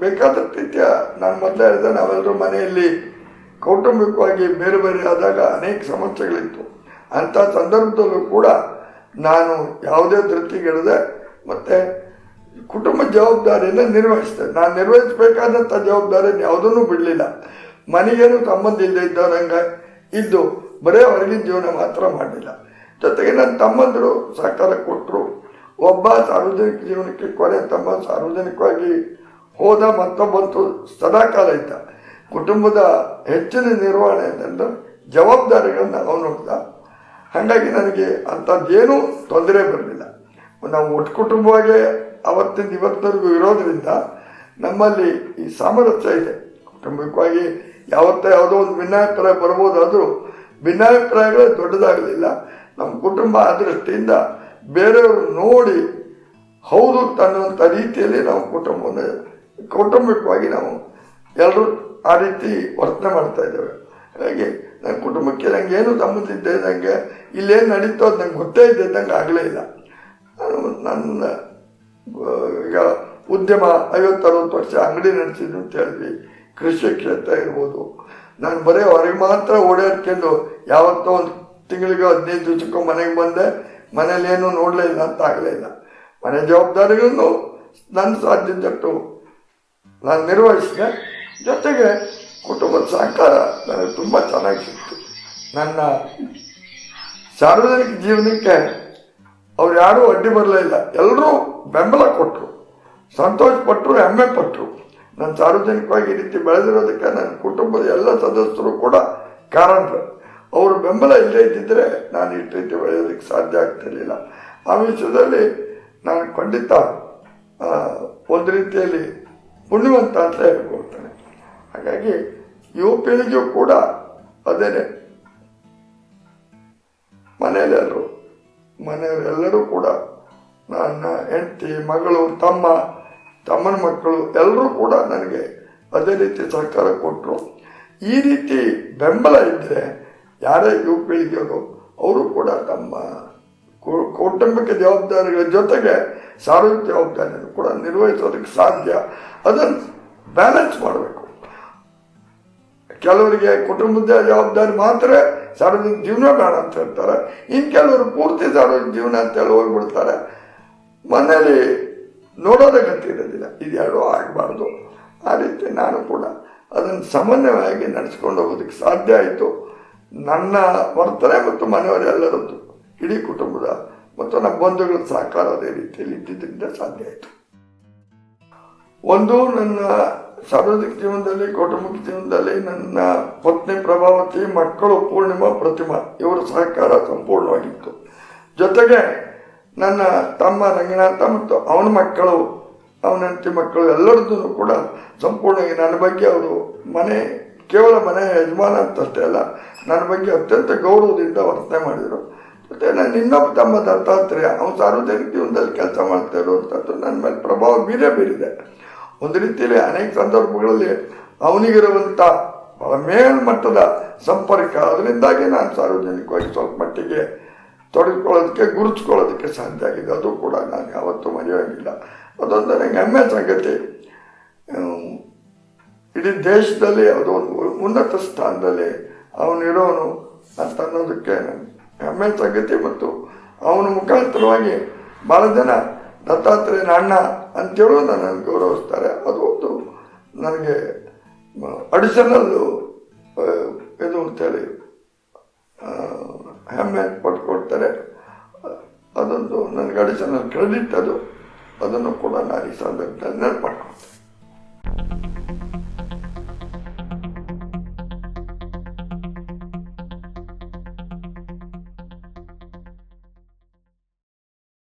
ಬೇಕಾದ ರೀತಿಯ ನಾನು ಮೊದಲೇ ಹೇಳಿದೆ, ನಾವೆಲ್ಲರೂ ಮನೆಯಲ್ಲಿ ಕೌಟುಂಬಿಕವಾಗಿ ಬೇರೆ ಬೇರೆ ಆದಾಗ ಅನೇಕ ಸಮಸ್ಯೆಗಳಿತ್ತು. ಅಂಥ ಸಂದರ್ಭದಲ್ಲೂ ಕೂಡ ನಾನು ಯಾವುದೇ ಧೃತಿಗೆಡದೆ ಮತ್ತು ಕುಟುಂಬ ಜವಾಬ್ದಾರಿಯನ್ನು ನಿರ್ವಹಿಸಿದೆ. ನಾನು ನಿರ್ವಹಿಸಬೇಕಾದಂಥ ಜವಾಬ್ದಾರಿಯನ್ನು ಯಾವುದನ್ನು ಬಿಡಲಿಲ್ಲ. ಮನೆಗೇನು ಸಂಬಂಧ ಇಲ್ಲದೆ ಇದ್ದವರಂಗೆ ಇದ್ದು ಬರೇ ಹೊರಗಿನ ಜೀವನ ಮಾತ್ರ ಮಾಡಲಿಲ್ಲ. ಜೊತೆಗೆ ನನ್ನ ತಮ್ಮಂದರು ಸಹಕಾರ ಕೊಟ್ಟರು. ಒಬ್ಬ ಸಾರ್ವಜನಿಕ ಜೀವನಕ್ಕೆ ಕೊನೆ ತಮ್ಮ ಸಾರ್ವಜನಿಕವಾಗಿ ಹೋದ, ಮತ್ತೊಬ್ಬಂತೂ ಸದಾಕಾಲ ಇದ್ದ. ಕುಟುಂಬದ ಹೆಚ್ಚಿನ ನಿರ್ವಹಣೆ ಅಂದರೆ ಜವಾಬ್ದಾರಿಗಳನ್ನು ಅವನು ನೋಡ್ದ. ಹಾಗಾಗಿ ನನಗೆ ಅಂಥದ್ದೇನೂ ತೊಂದರೆ ಬರಲಿಲ್ಲ. ನಾವು ಒಟ್ಟು ಕುಟುಂಬವಾಗಿ ಅವತ್ತಿಂದ ಇವತ್ತವರೆಗೂ ಇರೋದ್ರಿಂದ ನಮ್ಮಲ್ಲಿ ಈ ಸಾಮರಸ್ಯ ಇದೆ. ಕುಟುಂಬಿಕವಾಗಿ ಯಾವುದೋ ಒಂದು ಭಿನ್ನಾಭಿಪ್ರಾಯ ಬರ್ಬೋದಾದರೂ ಭಿನ್ನಾಭಿಪ್ರಾಯಗಳೇ ದೊಡ್ಡದಾಗಲಿಲ್ಲ. ನಮ್ಮ ಕುಟುಂಬ ಆ ದೃಷ್ಟಿಯಿಂದ ಬೇರೆಯವರು ನೋಡಿ ಹೌದು ಅನ್ನುವಂಥ ರೀತಿಯಲ್ಲಿ ನಾವು ಕೌಟುಂಬಿಕವಾಗಿ ನಾವು ಎಲ್ಲರೂ ಆ ರೀತಿ ವರ್ತನೆ ಮಾಡ್ತಾ ಇದ್ದೇವೆ. ಹಾಗಾಗಿ ನನ್ನ ಕುಟುಂಬಕ್ಕೆ ನಂಗೆ ಏನು ಸಂಬಂಧ ಇದ್ದೆ, ನನಗೆ ಇಲ್ಲೇನು ನಡೀತೋ ಅದು ನಂಗೆ ಗೊತ್ತೇ ಇದ್ದಂಗೆ ಆಗಲೇ ಇಲ್ಲ. ನನ್ನ ಈಗ ಉದ್ಯಮ 50-60 ವರ್ಷ ಅಂಗಡಿ ನಡೆಸಿದ್ದು ಅಂತ ಹೇಳಿದ್ವಿ. ಕೃಷಿ ಕ್ಷೇತ್ರ ಇರ್ಬೋದು. ನಾನು ಬರೀ ಹೊರಗೆ ಮಾತ್ರ ಓಡಾಡ್ಕೊಂಡು ಯಾವತ್ತೋ ಒಂದು ತಿಂಗಳಿಗೆ 15 ದಿವಸಕ್ಕೂ ಮನೆಗೆ ಬಂದೆ, ಮನೇಲಿ ಏನೂ ನೋಡಲೇ ಇಲ್ಲ ಅಂತ ಆಗಲೇ ಇಲ್ಲ. ಮನೆ ಜವಾಬ್ದಾರಿಗಳನ್ನು ನನ್ನ ಸಾಧ್ಯದಟ್ಟು ನಾನು ನಿರ್ವಹಿಸಿದೆ. ಜೊತೆಗೆ ಕುಟುಂಬದ ಸಹಕಾರ ನನಗೆ ತುಂಬ ಚೆನ್ನಾಗಿ ಸಿಕ್ತು. ನನ್ನ ಸಾರ್ವಜನಿಕ ಜೀವನಕ್ಕೆ ಅವ್ರು ಯಾರೂ ಅಡ್ಡಿ ಬರಲೇ ಇಲ್ಲ. ಎಲ್ಲರೂ ಬೆಂಬಲ ಕೊಟ್ಟರು, ಸಂತೋಷಪಟ್ಟರು, ಹೆಮ್ಮೆ ಪಟ್ಟರು. ನಾನು ಸಾರ್ವಜನಿಕವಾಗಿ ಈ ರೀತಿ ಬೆಳೆದಿರೋದಕ್ಕೆ ನನ್ನ ಕುಟುಂಬದ ಎಲ್ಲ ಸದಸ್ಯರು ಕೂಡ ಕಾರಣರು. ಅವರು ಬೆಂಬಲ ಇಲ್ಲೇ ಇದ್ದಿದ್ದರೆ ನಾನು ಈ ರೀತಿ ಬೆಳೆಯೋದಕ್ಕೆ ಸಾಧ್ಯ ಆಗ್ತಿರಲಿಲ್ಲ. ಆ ವಿಷಯದಲ್ಲಿ ನಾನು ಖಂಡಿತ ಒಂದು ರೀತಿಯಲ್ಲಿ ಪುಣ್ಯವಂತ ಅಂತ ಹೇಳ್ಕೊಳ್ತೇನೆ. ಹಾಗಾಗಿ ಯುವ ಪೀಳಿಗೆಯೂ ಕೂಡ ಅದೇನೆ. ಮನೆಯವರೆಲ್ಲರೂ ಕೂಡ ನನ್ನ ಹೆಂಡತಿ, ಮಗಳು, ತಮ್ಮನ ಮಕ್ಕಳು ಎಲ್ಲರೂ ಕೂಡ ನನಗೆ ಅದೇ ರೀತಿ ಸಹಕಾರ ಕೊಟ್ಟರು. ಈ ರೀತಿ ಬೆಂಬಲ ಇದ್ದರೆ ಯಾರೇ ಯುವ ಪೀಳಿಗೆಯವರು ಅವರು ಕೂಡ ತಮ್ಮ ಕೌಟುಂಬಿಕ ಜವಾಬ್ದಾರಿಗಳ ಜೊತೆಗೆ ಸಾರ್ವಜನಿಕ ಜವಾಬ್ದಾರಿಯನ್ನು ಕೂಡ ನಿರ್ವಹಿಸೋದಕ್ಕೆ ಸಾಧ್ಯ. ಅದನ್ನು ಬ್ಯಾಲೆನ್ಸ್ ಮಾಡಬೇಕು. ಕೆಲವರಿಗೆ ಕುಟುಂಬದ ಜವಾಬ್ದಾರಿ ಮಾತ್ರ, ಸಾರ್ವಜನಿಕ ಜೀವನ ಬೇಡ ಅಂತ ಹೇಳ್ತಾರೆ. ಇನ್ನು ಕೆಲವರು ಪೂರ್ತಿ ಸಾರ್ವಜನಿಕ ಜೀವನ ಅಂತೇಳಿ ಹೋಗ್ಬಿಡ್ತಾರೆ. ಮನೆಯಲ್ಲಿ ನೋಡೋದೇ ಗತಿ ಇರೋದಿಲ್ಲ. ಇದೆರಡೂ ಆಗಬಾರ್ದು. ಆ ರೀತಿ ನಾನು ಕೂಡ ಅದನ್ನು ಸಮನ್ವಯವಾಗಿ ನಡೆಸ್ಕೊಂಡು ಹೋಗೋದಕ್ಕೆ ಸಾಧ್ಯ ಆಯಿತು. ನನ್ನ ವರ್ತನೆ ಮತ್ತು ಮನೆಯವರೆಲ್ಲರದ್ದು, ಇಡೀ ಕುಟುಂಬದ ಮತ್ತು ನಮ್ಮ ಬಂಧುಗಳ ಸಹಕಾರ ಅದೇ ರೀತಿಯಲ್ಲಿ ಇದ್ದಿದ್ದರಿಂದ ಸಾಧ್ಯ ಆಯಿತು. ಒಂದು, ನನ್ನ ಸಾರ್ವಜನಿಕ ಜೀವನದಲ್ಲಿ, ಕೌಟುಂಬಿಕ ಜೀವನದಲ್ಲಿ ನನ್ನ ಪತ್ನಿ ಪ್ರಭಾವತಿ, ಮಕ್ಕಳು ಪೂರ್ಣಿಮಾ, ಪ್ರತಿಮಾ ಇವರ ಸಹಕಾರ ಸಂಪೂರ್ಣವಾಗಿತ್ತು. ಜೊತೆಗೆ ನನ್ನ ತಮ್ಮ ರಂಗನಾಥ ಮತ್ತು ಅವನ ಮಕ್ಕಳು, ಅವನ ಹೆಂಡತಿ ಮಕ್ಕಳು ಎಲ್ಲರದ್ದು ಕೂಡ ಸಂಪೂರ್ಣವಾಗಿ ನನ್ನ ಬಗ್ಗೆ ಅವರು ಕೇವಲ ಮನೆ ಯಜಮಾನ ಅಂತಷ್ಟೇ ಅಲ್ಲ, ನನ್ನ ಬಗ್ಗೆ ಅತ್ಯಂತ ಗೌರವದಿಂದ ವರ್ತನೆ ಮಾಡಿದರು. ಮತ್ತು ನನ್ನ ಇನ್ನೊಬ್ಬ ತಮ್ಮ ದತ್ತಾತ್ರೇಯ, ಅವನು ಸಾರ್ವಜನಿಕ ಜೀವನದಲ್ಲಿ ಕೆಲಸ ಮಾಡ್ತಾ ಇರುವಂಥದ್ದು ನನ್ನ ಮೇಲೆ ಪ್ರಭಾವ ಬೀರಿದೆ. ಒಂದು ರೀತಿಯಲ್ಲಿ ಅನೇಕ ಸಂದರ್ಭಗಳಲ್ಲಿ ಅವನಿಗಿರುವಂಥ ಬಹಳ ಮೇಲ್ಮಟ್ಟದ ಸಂಪರ್ಕ, ಅದರಿಂದಾಗಿ ನಾನು ಸಾರ್ವಜನಿಕವಾಗಿ ಸ್ವಲ್ಪ ಮಟ್ಟಿಗೆ ತೊಡಗಿಕೊಳ್ಳೋದಕ್ಕೆ, ಗುರುತಿಸ್ಕೊಳ್ಳೋದಕ್ಕೆ ಸಾಧ್ಯ ಆಗಿದೆ. ಅದು ಕೂಡ ನಾನು ಯಾವತ್ತೂ ಮರೆಯೋಂಗಿಲ್ಲ. ಅದೊಂದು ನನಗೆ ಹೆಮ್ಮೆ ಸಂಗತಿ. ಇಡೀ ದೇಶದಲ್ಲಿ ಯಾವುದೋ ಒಂದು ಉನ್ನತ ಸ್ಥಾನದಲ್ಲಿ ಅವನಿರೋನು ಅಂತ ಅನ್ನೋದಕ್ಕೆ ನನಗೆ ಹೆಮ್ಮೆ ಸಂಗತಿ. ಮತ್ತು ಅವನ ಮುಖಾಂತರವಾಗಿ ಭಾಳ ಜನ ದತ್ತಾತ್ರೇಯನ ಅಣ್ಣ ಅಂತೇಳಿ ನನ್ನನ್ನು ಗೌರವಿಸ್ತಾರೆ. ಅದು ಒಂದು ನನಗೆ ಅಡಿಷನಲ್ಲು ಇದು ಅಂತೇಳಿ ಹೆಮ್ಮೆ ಪಡ್ಕೊಳ್ತಾರೆ. ಅದೊಂದು ನನಗೆ ಅಡಿಷನಲ್ ಕ್ರೆಡಿಟ್. ಅದನ್ನು ಕೂಡ ನಾನು ಈ ಸಂದರ್ಭದಲ್ಲಿ ನೆನಪು ಮಾಡ್ಕೊಳ್ತೇನೆ.